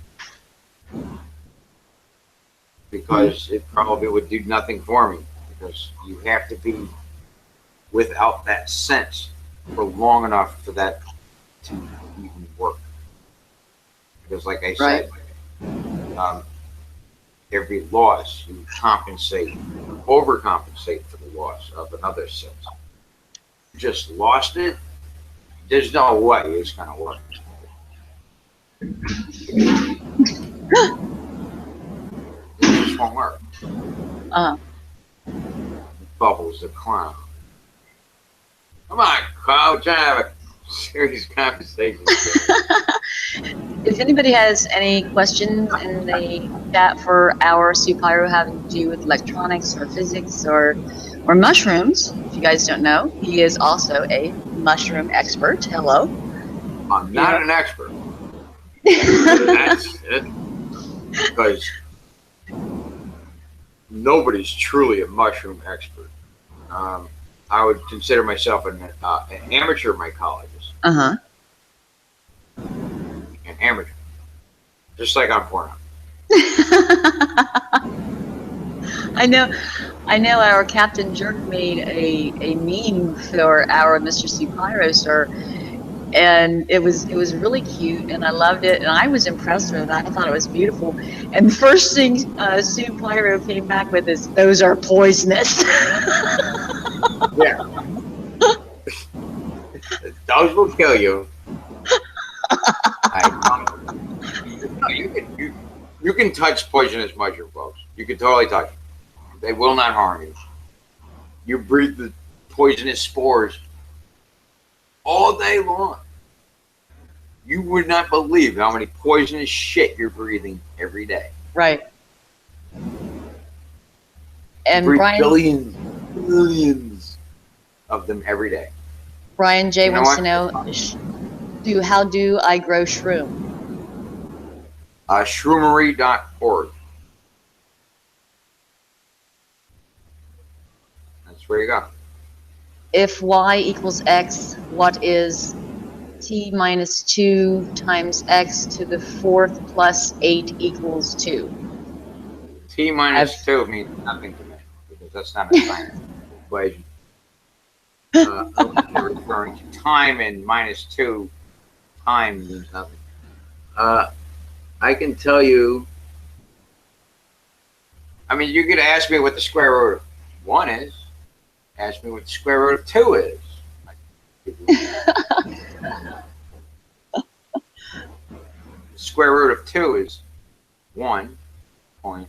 because it probably would do nothing for me, because you have to be without that sense for long enough for that to even work. Because like I said, every loss you compensate, overcompensate for the loss of another sense. You just lost it, there's no way it's gonna work. It just won't work. Bubbles the clown. Come on, Carl, we're trying to have a serious conversation. If anybody has any questions in the chat for our su.pyrow having to do with electronics or physics or mushrooms, if you guys don't know, he is also a mushroom expert. Hello. I'm not an expert. That's it. Because nobody's truly a mushroom expert. I would consider myself an amateur mycologist. An amateur. Just like I'm Pornhub. I know our Captain Jerk made a meme for our Mr. su.pyrow, sir, and it was really cute, and I loved it, and I was impressed with it. I thought it was beautiful. And the first thing su.pyrow came back with is, "Those are poisonous." Yeah. Those will kill you. You can touch poisonous mushroom, folks. You can totally touch them. They will not harm you. You breathe the poisonous spores all day long. You would not believe how many poisonous shit you're breathing every day. Right. And you breathe Brian, billions of them every day. Brian J wants to know, how do I grow shroom? Shroomery.org. That's where you go. If y equals x, what is t minus 2 times x to the 4th plus 8 equals 2? T minus 2 means nothing to me, because that's not a science equation. You're referring to time, and minus 2 time means nothing. I can tell you, I mean, you could ask me what the square root of 1 is. Ask me what the square root of 2 is. The square root of 2 is 1.4.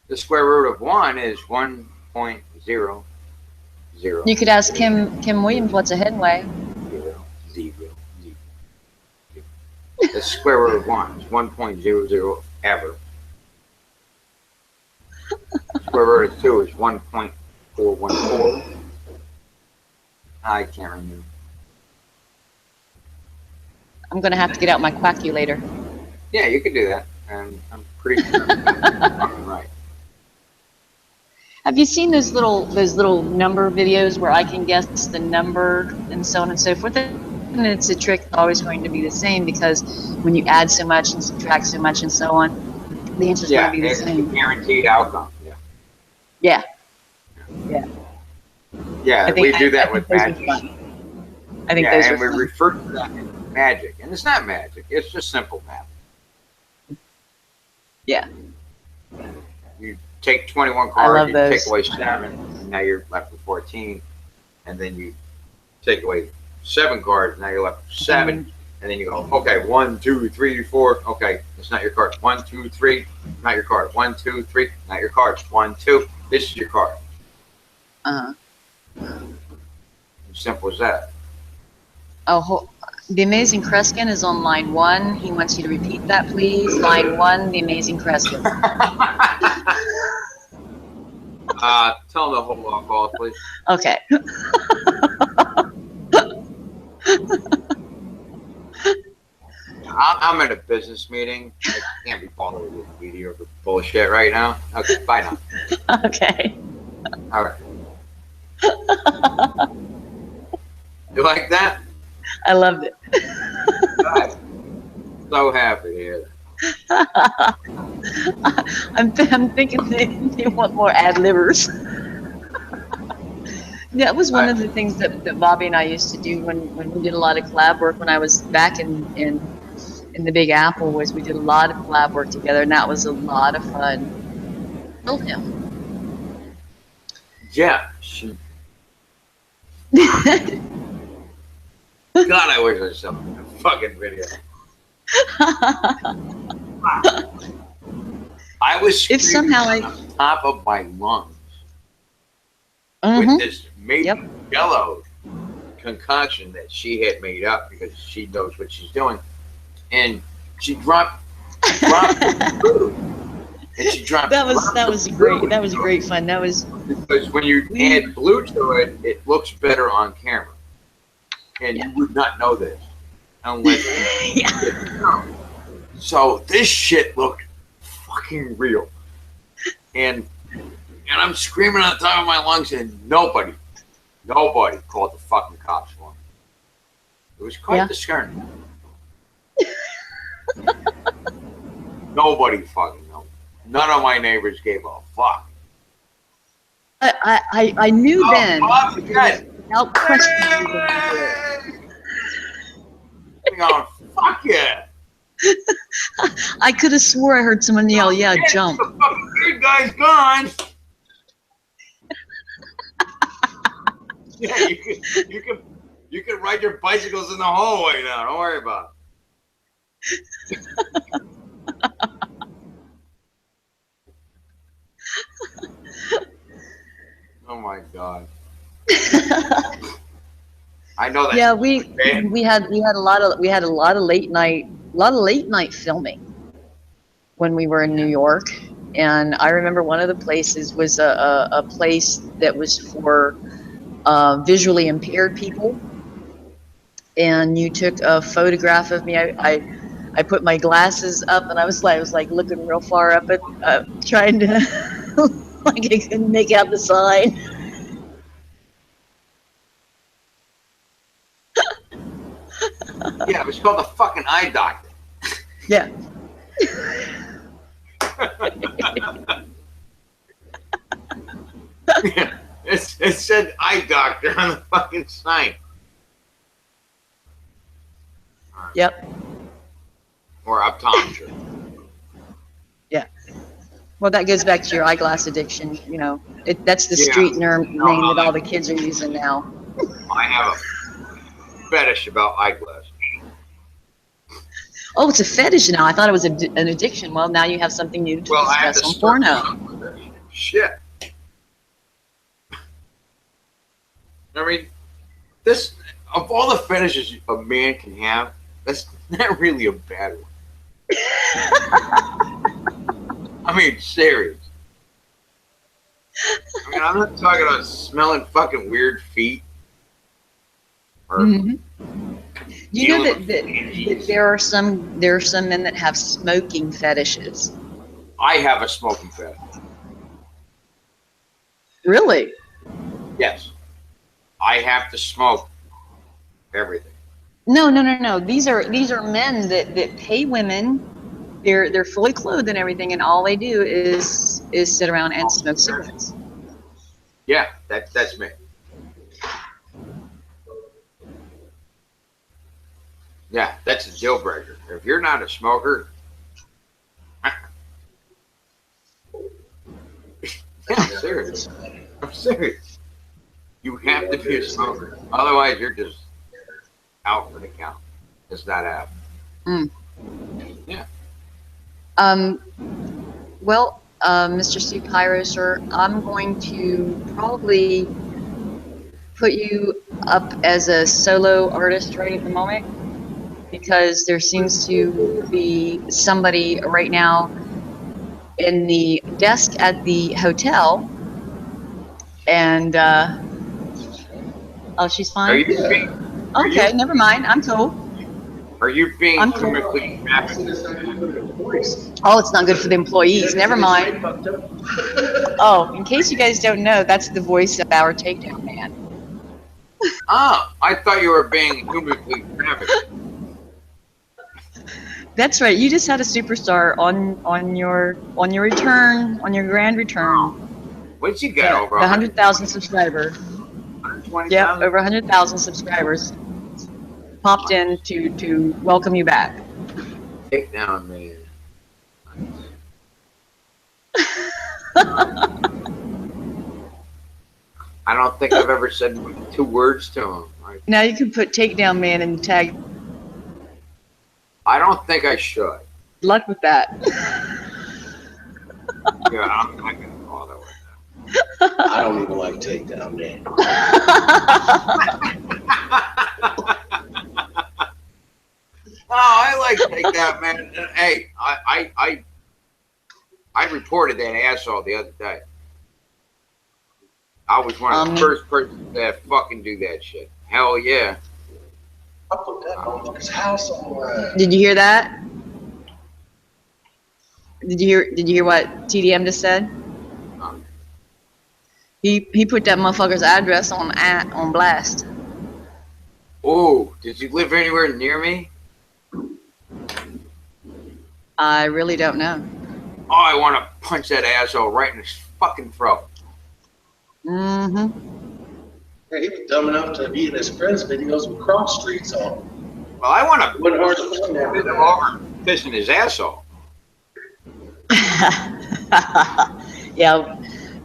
The square root of 1 is 1.00. You could ask Kim Williams what's a headway. Zero. The square root of 1 is 1.00 ever. Square root of 2 is 1.414. I can't remember. I'm going to have to get out my calculator. Yeah, you could do that. And I'm pretty sure I'm right. Have you seen those little number videos where I can guess the number and so on and so forth? And it's a trick that's always going to be the same, because when you add so much and subtract so much and so on, the answer is going to be the same. It's a guaranteed outcome. Yeah. Yeah, we do that with magic. I think those are fun. And we refer to that as magic. And it's not magic. It's just simple math. Yeah. You take 21 cards, you take away 7, and now you're left with 14. And then you take away 7 cards, now you're left with 7. And then you go, okay, 1, 2, 3, 4. Okay, it's not your card. 1, 2, 3, not your card. 1, 2, 3, not your card. 1, 2, this is your card. As simple as that. Oh, the Amazing Kreskin is on line 1. He wants you to repeat that, please. Line 1, the Amazing Kreskin. Tell him to hold off call, please. Okay. I'm in a business meeting. I can't be bothered with mediocre bullshit right now. Okay, bye now. Okay. All right. You like that? I loved it. So happy to hear that. I'm thinking they want more ad-libbers. That was one of the things that Bobby and I used to do when we did a lot of collab work when I was back in the Big Apple. Was we did a lot of collab work together, and that was a lot of fun. Killed him. Yeah. God, I wish I saw a fucking video. I was screaming on top of my lungs with this maple yellow concoction that she had made up because she knows what she's doing, and she dropped the food. And she dropped. That was great fun. That was because when you add blue to it, it looks better on camera, and you would not know this unless you So this shit looked fucking real, and I'm screaming on the top of my lungs, and nobody called the fucking cops for me. It was quite discerning. Nobody fucking knows. None of my neighbors gave a fuck. I knew then. Without question. Going, fuck yeah. I could have swore I heard someone yell, "Yeah, jump!" The fucking big guy's gone. Yeah, you can ride your bicycles in the hallway now. Don't worry about it. Oh my god. I know that. Yeah, we had a lot of late night filming when we were in New York, and I remember one of the places was a place that was for visually impaired people. And you took a photograph of me. I put my glasses up, and I was like looking real far up at, trying to like I couldn't make out the sign. Yeah, it was called the fucking eye doctor. Yeah. Yeah, it said eye doctor on the fucking sign. Yep. Or optometrist. Yeah. Well, that goes back to your eyeglass addiction. You know, that's the street name that all the kids are using now. I have a fetish about eyeglasses. Oh, it's a fetish now. I thought it was an addiction. Well, now you have something new to discuss on porno. Shit. I mean, this, of all the fetishes a man can have, that's not really a bad one. I mean, serious. I mean, I'm not talking about smelling fucking weird feet. Or you know that there are some men that have smoking fetishes. I have a smoking fetish. Really? Yes. I have to smoke everything. No. These are men that pay women. They're fully clothed and everything, and all they do is sit around and smoke cigarettes. Yeah, that's me. Yeah, that's a deal breaker. If you're not a smoker, yeah, I'm serious. I'm serious. You have to be a smoker. Otherwise, you're just out for the count. It's not happening. Yeah. Well, Mr. su.pyrow, sir, I'm going to probably put you up as a solo artist right at the moment, because there seems to be somebody right now in the desk at the hotel, and oh, she's fine. Okay, never mind. I'm cool. Are you being chemically trafficked? Oh, it's not good for the employees. Never mind. Oh, in case you guys don't know, that's the voice of our takedown man. Ah, I thought you were being chemically trafficked. That's right. You just had a superstar on your return, on your grand return. What did you get over? The 100,000 subscriber. 120,000? Yep, over 100,000 subscribers popped in to welcome you back. Take down, man. I don't think I've ever said 2 words to him. Now you can put takedown man in the tag. I don't think I should. Good luck with that. Yeah, I'm not going to bother with that. I don't even like takedown man. Oh, I like takedown man. Hey, I reported that asshole the other day. I was one of the first persons that fucking do that shit. Hell yeah. I put that motherfucker's house on. Did you hear that? Did you hear what TDM just said? He put that motherfucker's address on blast. Oh, did you live anywhere near me? I really don't know. Oh, I want to punch that asshole right in his fucking throat. Yeah, he was dumb enough to be in his friends' videos with cross streets on. Well, I want to put him over pissing his asshole. Yeah,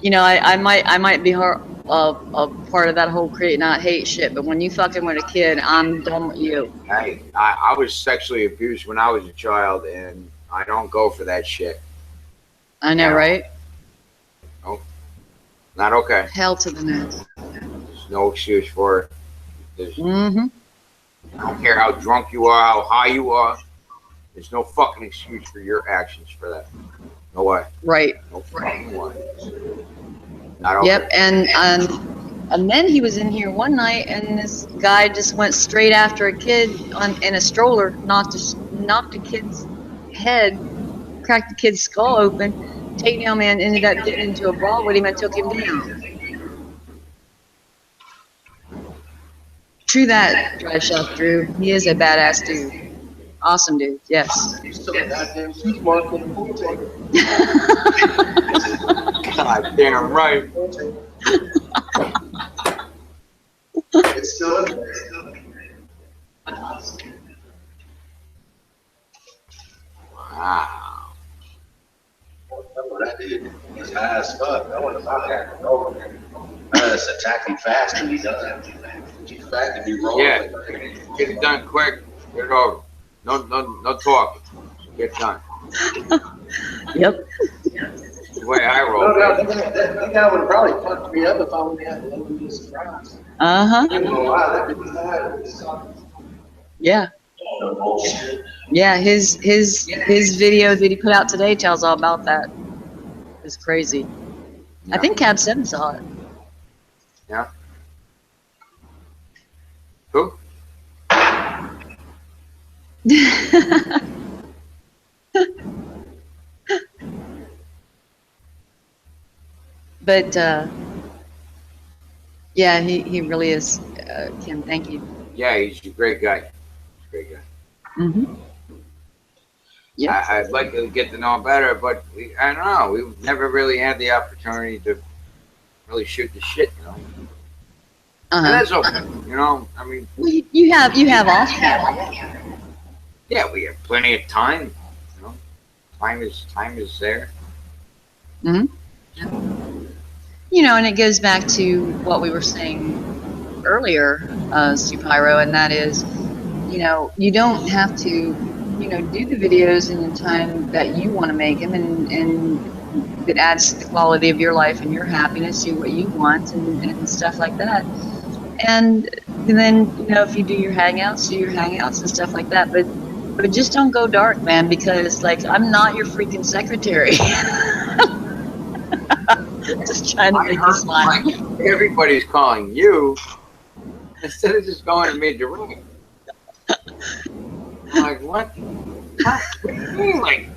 you know, I might be a part of that whole create not hate shit, but when you fucking with a kid, I'm done with you. Hey, I was sexually abused when I was a child, and I don't go for that shit. I know, right? No, not okay. Hell to the no. There's no excuse for it. I don't care how drunk you are, how high you are. There's no fucking excuse for your actions for that. No way. Right. No fucking way. Not okay. Yep. And then he was in here one night, and this guy just went straight after a kid in a stroller, knocked a kid's head, cracked the kid's skull open. Takedown man ended up getting into a brawl with him and took him down. True that, Drive Shaft Drew. He is a badass dude. Awesome dude, yes. He's still a goddamn supermarket in Fulton. God damn right. It's still in there. Wow. What I did was high as fuck. I wouldn't have that over there. Just attack him fast and be done. He's fast to be rolling. Yeah. Get it done quick. Get it over. No talking. Get it done. Yep. That's the way I roll. That guy would have probably fucked me up if I would have had to be surprised. Uh-huh. I don't know why. That'd be bad. Yeah. Yeah, his video that he put out today tells all about that. It's crazy. Yeah. I think Cab 7 saw it. Yeah. Who? But yeah, he really is. Kim, thank you. Yeah, he's a great guy. He's a great guy. Mm-hmm. Yeah. I'd like to get to know him better, but I don't know. We've never really had the opportunity to really shoot the shit, you know. And that's okay, you know. I mean, well, you have off. Yeah, we have plenty of time. You know, time is there. Mm-hmm. You know, and it goes back to what we were saying earlier, su.pyrow, and that is, you know, you don't have to, you know, do the videos in the time that you want to make them, and it adds to the quality of your life and your happiness, do what you want, and stuff like that. And then, you know, if you do your hangouts, and stuff like that. But just don't go dark, man, because, like, I'm not your freaking secretary. Just trying to make you smile. Like, everybody's calling you instead of just going to me direct. I'm like, what? What do you mean? Like,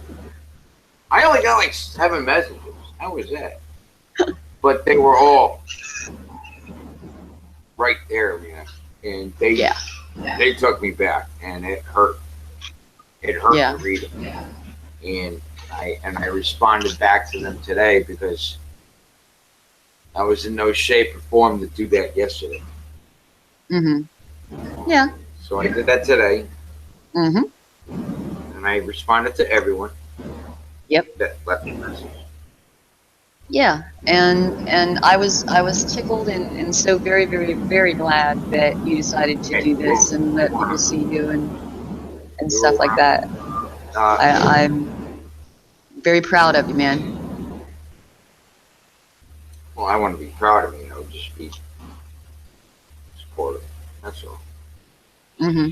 I only got like 7 messages. How was that? But they were all right there, man. And they took me back, and it hurt. It hurt to read them. Yeah. And I responded back to them today because I was in no shape or form to do that yesterday. Mm-hmm. Yeah. So I did that today. Mm-hmm. And I responded to everyone. Yep. That left me a message. Yeah, and I was tickled and so very, very, very glad that you decided to do this and let people see you and stuff like that. I'm very proud of you, man. Well, I want to be proud of me, you know, just be supportive. That's all. Mm-hmm.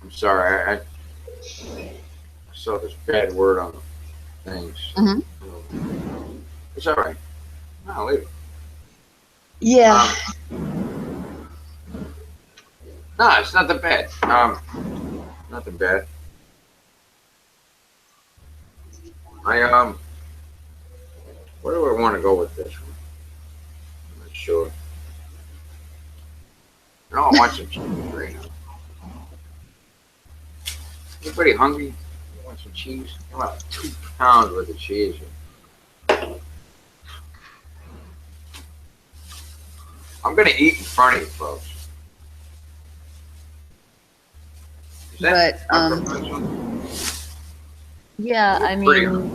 I'm sorry. I saw this bad word on things. Mm-hmm. It's all right. I'll leave it. Yeah. No, it's nothing bad. Nothing bad. Where do I want to go with this one? I'm not sure. No, I want some cheese right now. Anybody hungry? You want some cheese? I want 2 pounds worth of cheese. I'm gonna eat in front of you, folks. But yeah, I mean,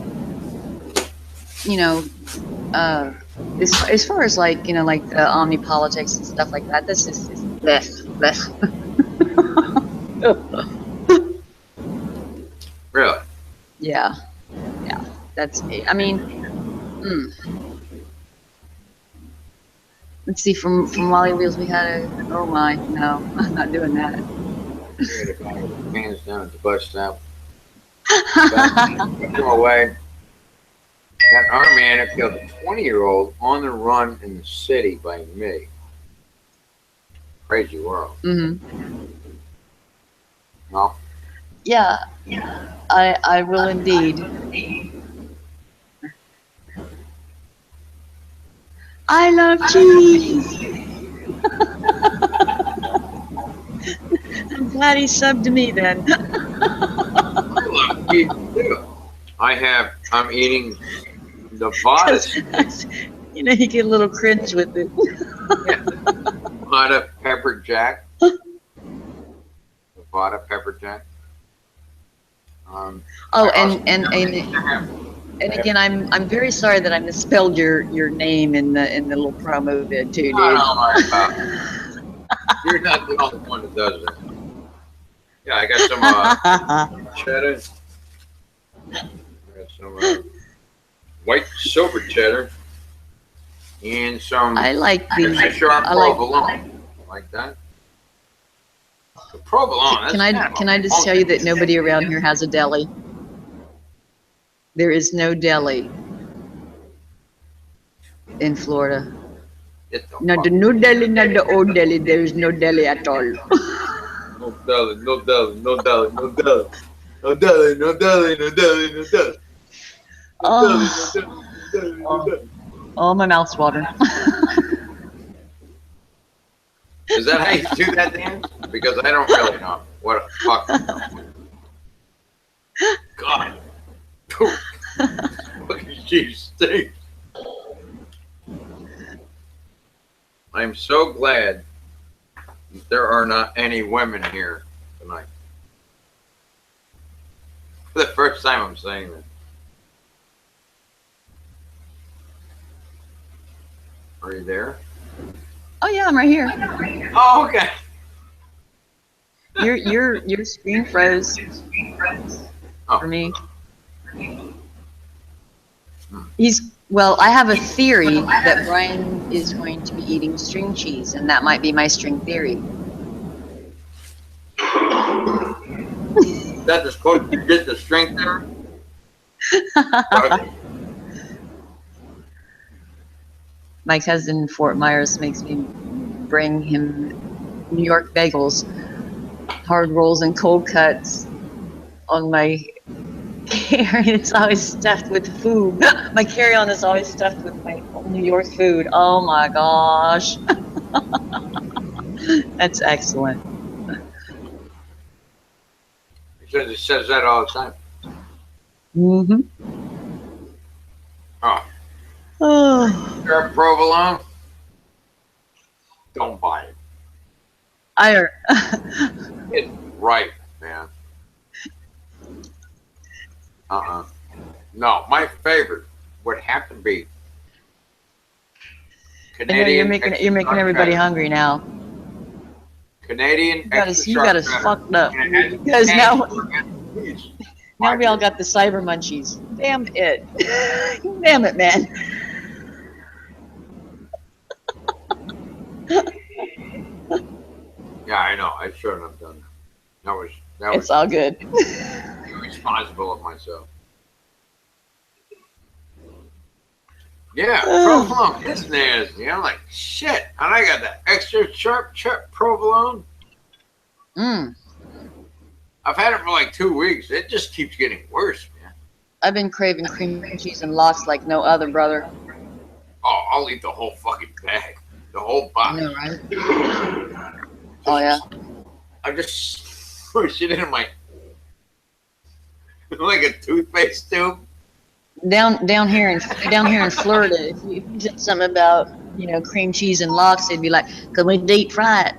you know, as far as like, you know, like the omni politics and stuff like that, this is bleh. Really? Yeah. That's. I mean, let's see. From Wally Wheels, we had a. Oh my, no, I'm not doing that. We had a guy with his pants down at the bus stop. Took him away. That army man killed a 20-year-old on the run in the city by me. Crazy world. Mm-hmm. No. Yeah, I will indeed. I love cheese. I'm glad he subbed to me then. I love cheese too. I'm eating Nevada steak. You know, you get a little cringe with it. Yeah. Nevada pepper jack. Nevada pepper jack. Oh, and again, I'm very sorry that I misspelled your name in the little promo vid too, dude. You're not the only one that does that. Yeah, I got some cheddar. I got some white silver cheddar and some. I like the sharp provolone. Like that. The provolone. Can I just tell you that nobody around here has a deli? There is no deli in Florida. Not the new deli, not the old deli. There is no deli at all. No deli, no deli, no deli, no deli. No deli, no deli, no deli, no deli. Oh, my mouth's watering. Is that how you do that, Dan? Because I don't really know what the fuck. God. Fucking cheese steak. I'm so glad there are not any women here tonight. For the first time I'm saying that. Are you there? Oh yeah, I'm right here. Oh, okay. Your screen froze for me. Well, I have a theory that Brian is going to be eating string cheese, and that might be my string theory. That is supposed to get the strength there? My cousin in Fort Myers makes me bring him New York bagels, hard rolls, and cold cuts on my carry. It's always stuffed with food. My carry-on is always stuffed with my New York food. Oh my gosh. That's excellent. It says that all the time. Mm-hmm. Oh. You're a provolone? Don't buy it. It's right, man. No, my favorite would have to be Canadian. You're making everybody hungry now. Canadian. You got us fucked up because now we all got the cyber munchies. Damn it! Damn it, man. Yeah, I know. I shouldn't have done that. That was. It's all good. Irresponsible of myself. Yeah, provolone. It's nasty. I'm like, shit. And I got that extra sharp provolone. I've had it for like 2 weeks. It just keeps getting worse, man. I've been craving cream cheese and lox like no other, brother. Oh, I'll eat the whole fucking bag. The whole box. I know, right? Oh, yeah. I just push it into my... like a toothpaste tube. Down here in Florida, if you did something about cream cheese and lox, they'd be like, "Can we deep fry it?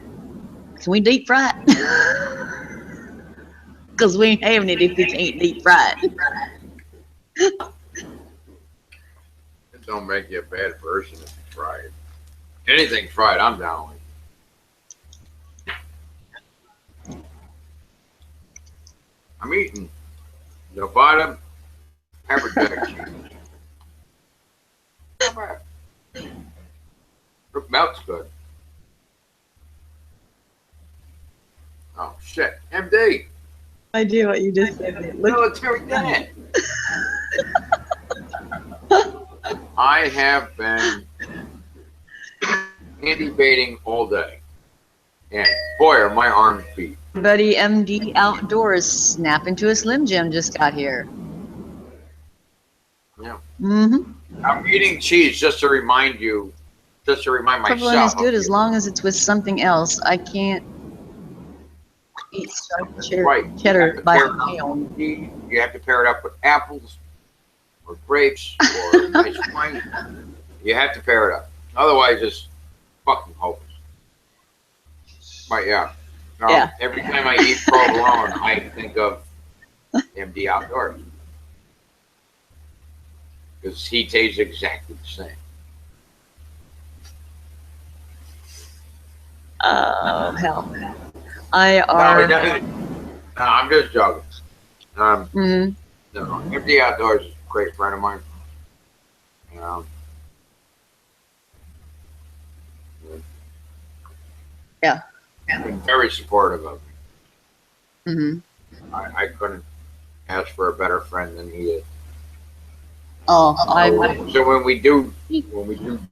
Can we deep fry it? Because we ain't having it if we can't deep fry it." It don't make you a bad person if you fry it. Anything fried, I'm down with. I'm eating Nevada pepper jack cheese. It melts good. Oh, shit. shit. MD. I do what you just said. Military dad. I have been handy baiting all day. And boy, are my arms beat. Buddy MD Outdoors snapping to a Slim Jim just got here. Yeah. Mm-hmm. I'm eating cheese just to remind you, just to remind Equivalent myself. is good as long as it's with something else. I can't eat cheddar by my own. You have to pair it up with apples or grapes or nice wine. You have to pair it up. Otherwise, it's fucking hopeless. But yeah. Every time I eat provolone, I think of MD Outdoors. Because he tastes exactly the same. Oh, hell. No, I'm just joking. No, MD Outdoors is a great friend of mine. Yeah. Been very supportive of me. Mm-hmm. I couldn't ask for a better friend than he is. Oh, so when we do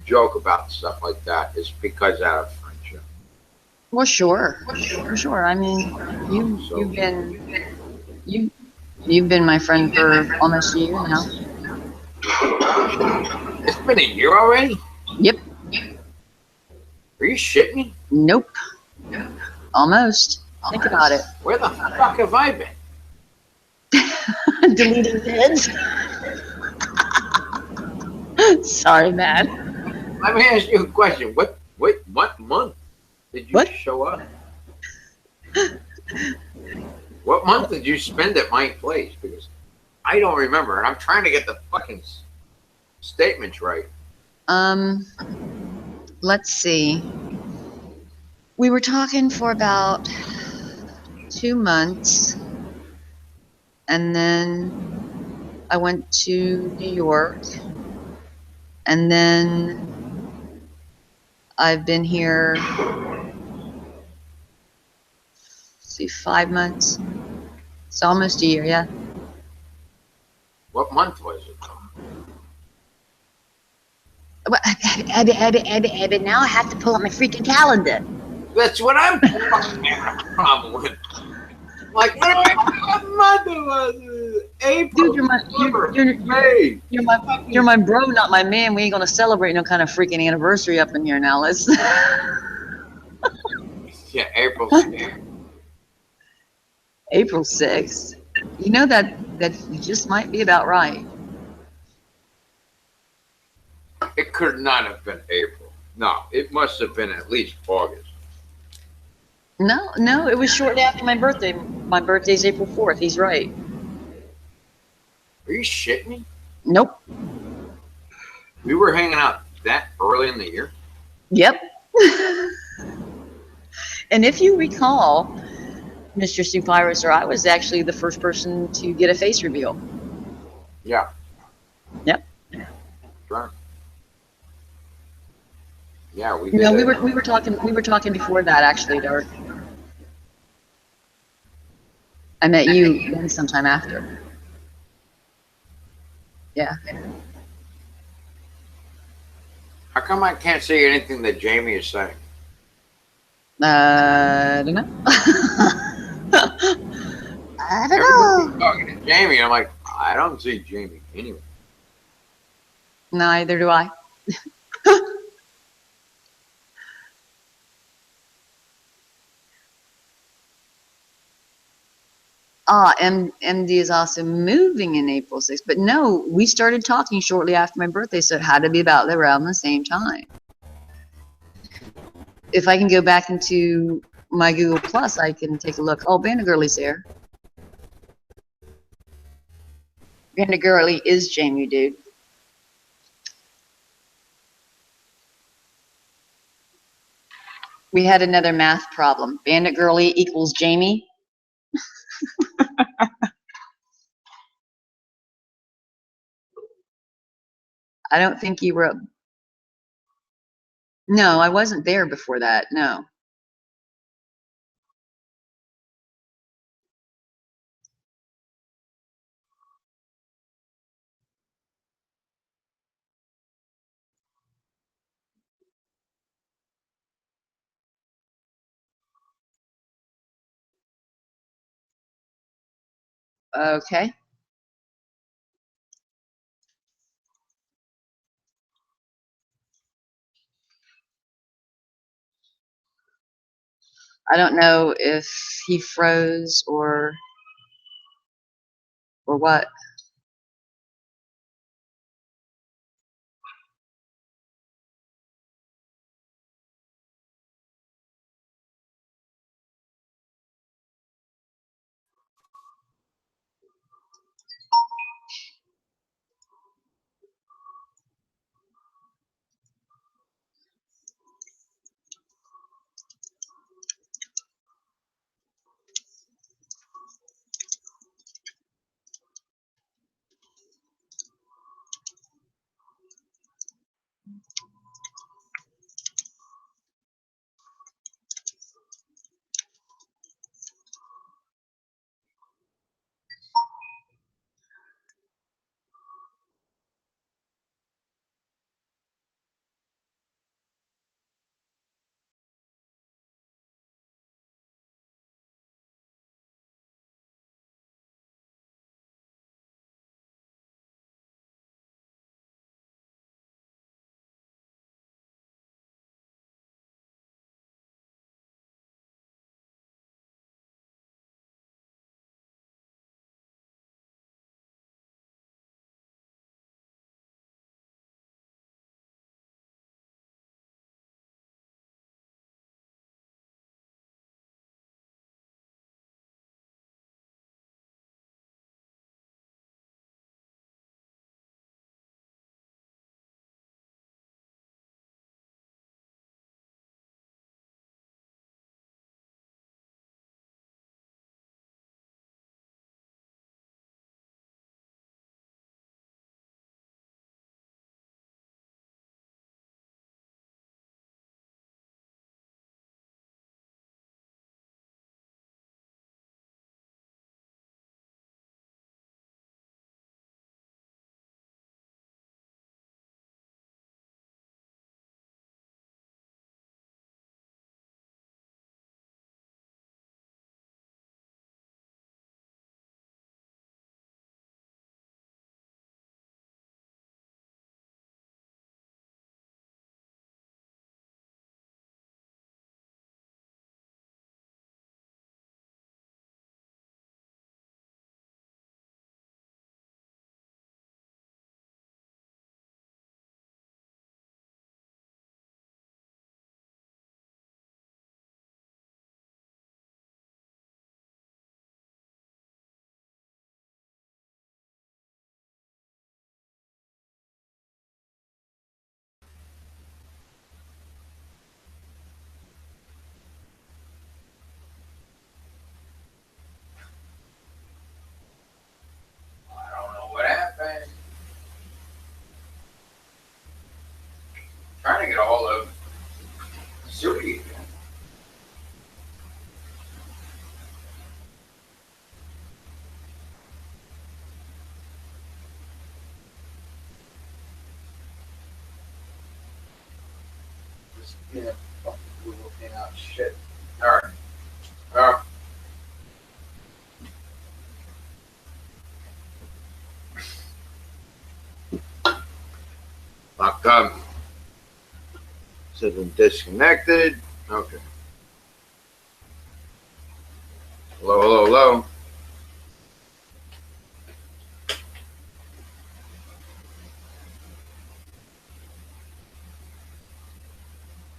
joke about stuff like that, it's because out of friendship. Well, sure. I mean, you've been my friend for almost a year now. It's been a year already? Yep. Are you shitting me? Nope. Almost. Think about it. Where the fuck have I been? Deleting vids. Sorry, man. Let me ask you a question. What month did you show up? What month did you spend at my place? Because I don't remember, and I'm trying to get the fucking statements right. Let's see. We were talking for about 2 months, and then I went to New York, and then I've been here, 5 months. It's almost a year, yeah. What month was it? Abby, now I have to pull up my freaking calendar. That's what I'm fucking having a problem with. Like, what month it was? April. Dude, you're my bro, not my man. We ain't gonna celebrate no kind of freaking anniversary up in here now. Let's. Yeah, April 6th. April 6th. You know that just might be about right. It could not have been April. No, it must have been at least August. No, it was shortly after my birthday. My birthday's April 4th. He's right. Are you shitting me? Nope. We were hanging out that early in the year? Yep. And if you recall, Mr. su.pyrow, sir, I was actually the first person to get a face reveal. Yeah. Yep. Sure. Yeah, we did. No, we were talking before that, actually, Dark. I met you then sometime after. Yeah. How come I can't see anything that Jamie is saying? I don't know. I don't know. Talking to Jamie, I'm like, I don't see Jamie anywhere. Neither do I. MD is also moving in April 6th. But no, we started talking shortly after my birthday, so it had to be about around the same time. If I can go back into my Google Plus, I can take a look. Oh, Banda Girlie's there. Banda Girlie is Jamie, dude. We had another math problem. Bandit Girlie equals Jamie. I don't think you were. No, I wasn't there before that. No. Okay. I don't know if he froze or what. I don't know what happened. Trying to get a hold of Suki again. Just, yeah, fucking Google thing out shit. Alright. Locked up. Says I'm disconnected. Okay. Hello, hello, hello.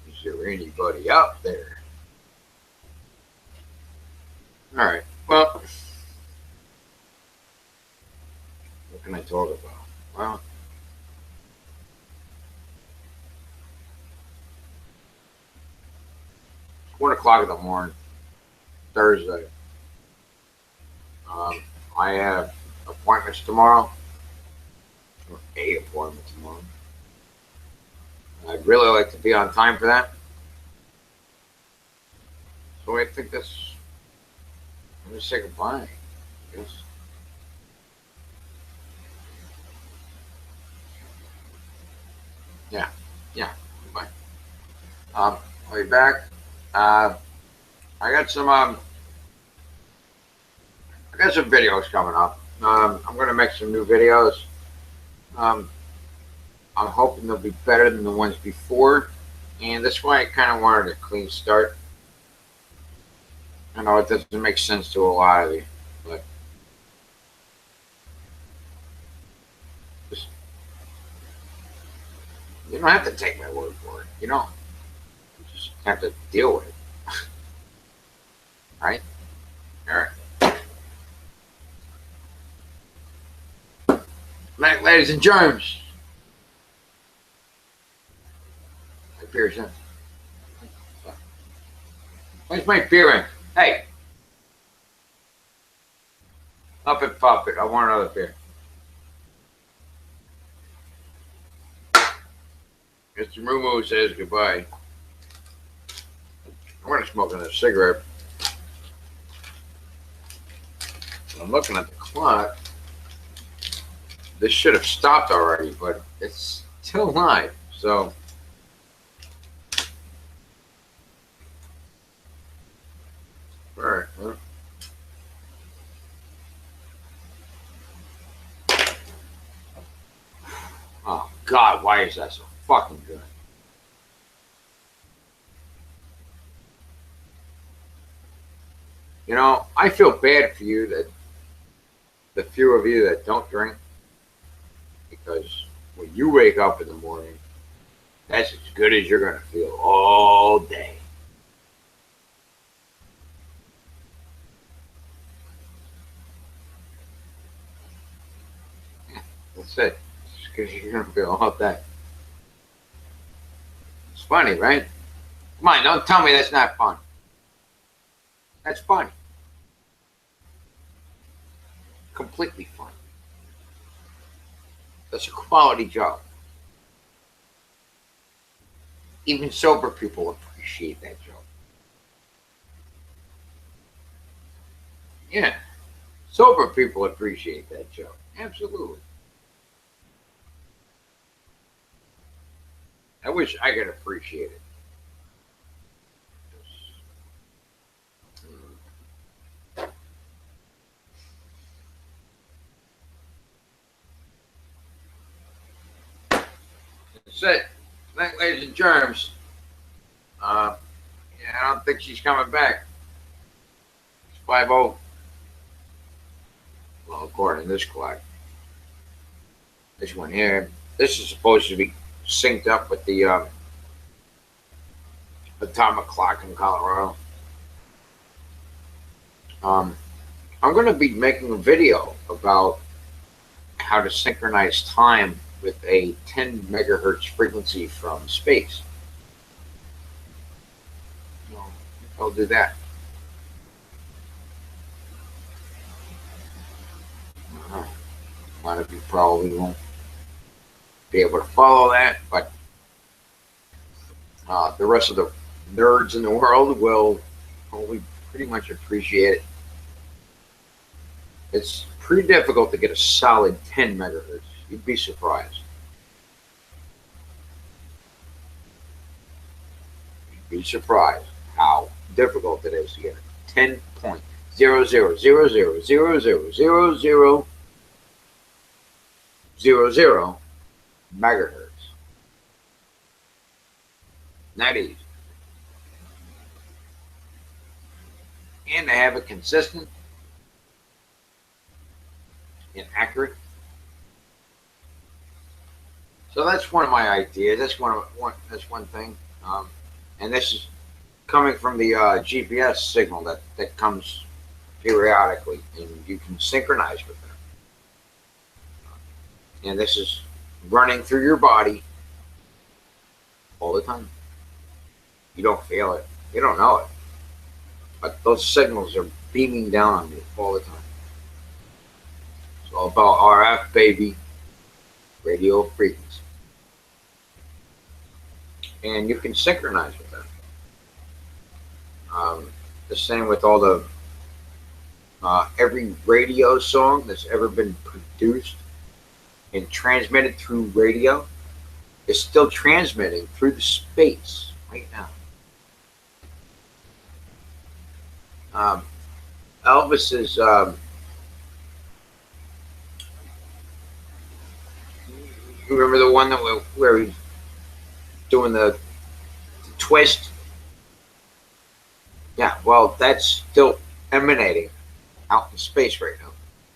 Is there anybody out there? Alright, well, what can I talk about? Well, it's 1 o'clock in the morning, Thursday. I have appointments tomorrow, or a appointment tomorrow. I'd really like to be on time for that. So I think that's, I'm going to say goodbye, I guess. Yeah, goodbye. I'll be back. I got got some videos coming up. I'm going to make some new videos. I'm hoping they'll be better than the ones before. And that's why I kind of wanted a clean start. I know it doesn't make sense to a lot of you, but just, you don't have to take my word for it. You don't. You just have to deal with it. Right? All right. Night, ladies and germs. My beer's in. Where's my beer in? Hey. Up it, pop it. I want another beer. Mr. Moo says goodbye. I'm going to smoke another cigarette. I'm looking at the clock. This should have stopped already, but it's still live. So, all right. Well. Oh God, why is that so fucking good? You know, I feel bad for you that the few of you that don't drink, because when you wake up in the morning, that's as good as you're going to feel all day. Yeah, that's it. Because you're going to feel all day. It's funny, right? Come on, don't tell me that's not fun. That's funny. Completely fun. That's a quality job. Even sober people appreciate that job. Yeah. Sober people appreciate that job. Absolutely. I wish I could appreciate it. That's it. Night, ladies and germs. Yeah, I don't think she's coming back. It's 5-0. Well, according to this clock. This one here. This is supposed to be synced up with the atomic clock in Colorado. I'm going to be making a video about how to synchronize time with a 10 megahertz frequency from space. I'll do that. A lot of you probably won't be able to follow that, but the rest of the nerds in the world will probably pretty much appreciate it. It's pretty difficult to get a solid 10 megahertz. You'd be surprised. You'd be surprised how difficult it is to get 10.000000000 megahertz. Not easy. And to have it consistent and accurate. So that's one of my ideas. That's one thing. And this is coming from the GPS signal that comes periodically, and you can synchronize with them. And this is running through your body all the time. You don't feel it. You don't know it. But those signals are beaming down on you all the time. It's all about RF, baby. Radio frequency. And you can synchronize with them. The same with all the every radio song that's ever been produced and transmitted through radio is still transmitting through the space right now. Elvis's remember the one that where he's doing the twist? Yeah, well, that's still emanating out in space right now.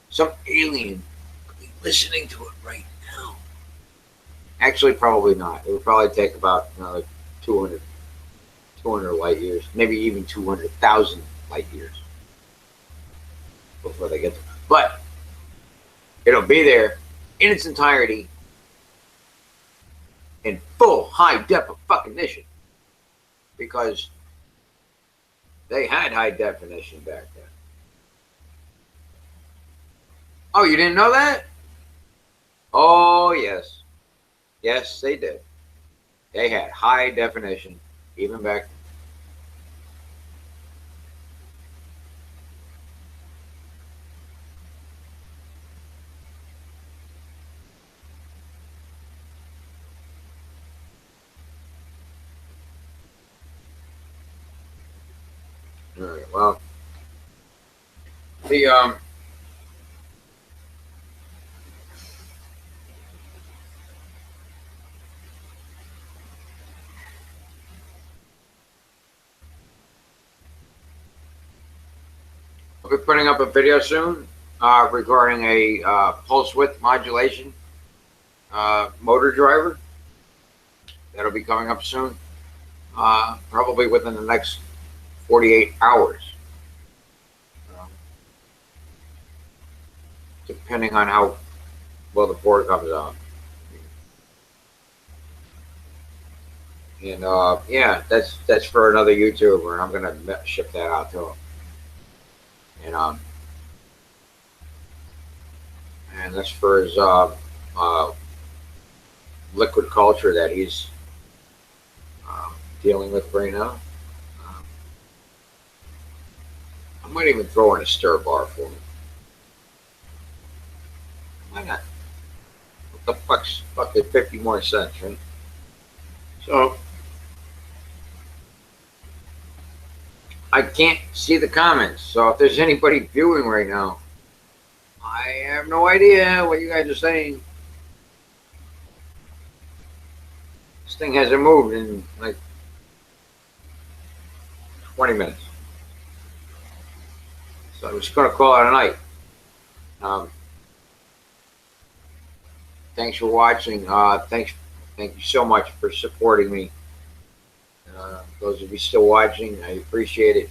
Some alien could be listening to it right now. Actually, probably not. It would probably take about 200 light years, maybe even 200,000 light years before they get there. But it'll be there in its entirety in full high definition because they had high definition back then. Oh, you didn't know that? Oh, yes. Yes, they did. They had high definition even back then. All right, well, the I'll be putting up a video soon regarding a pulse width modulation motor driver. That'll be coming up soon, probably within the next 48 hours, depending on how well the board comes out. And yeah, that's for another YouTuber, and I'm gonna ship that out to him. And that's for his liquid culture that he's dealing with right now. I might even throw in a stir bar for him. Why not? What the fuck's 50 more cents, right? So I can't see the comments. So if there's anybody viewing right now, I have no idea what you guys are saying. This thing hasn't moved in like 20 minutes. So I'm just going to call it a night. Thanks for watching. Thank you so much for supporting me. Those of you still watching, I appreciate it.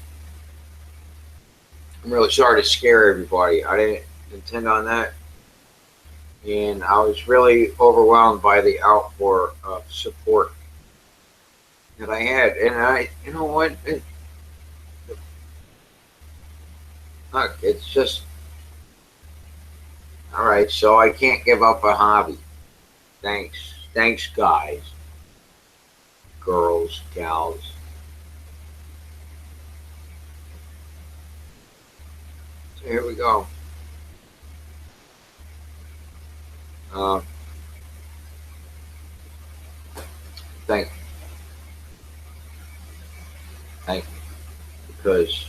I'm really sorry to scare everybody. I didn't intend on that. And I was really overwhelmed by the outpour of support that I had. And you know what? Look, it's just, all right, so I can't give up a hobby. Thanks, guys, girls, gals. So here we go. Thank you, because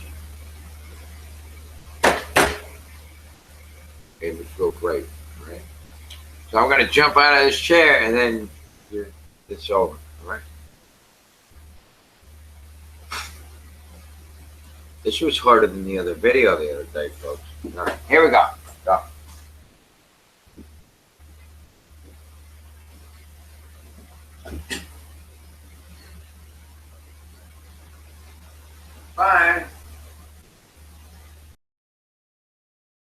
it would feel great, right? So I'm going to jump out of this chair and then it's over, all right? This was harder than the other video the other day, folks. All right, here we go. Go. Bye.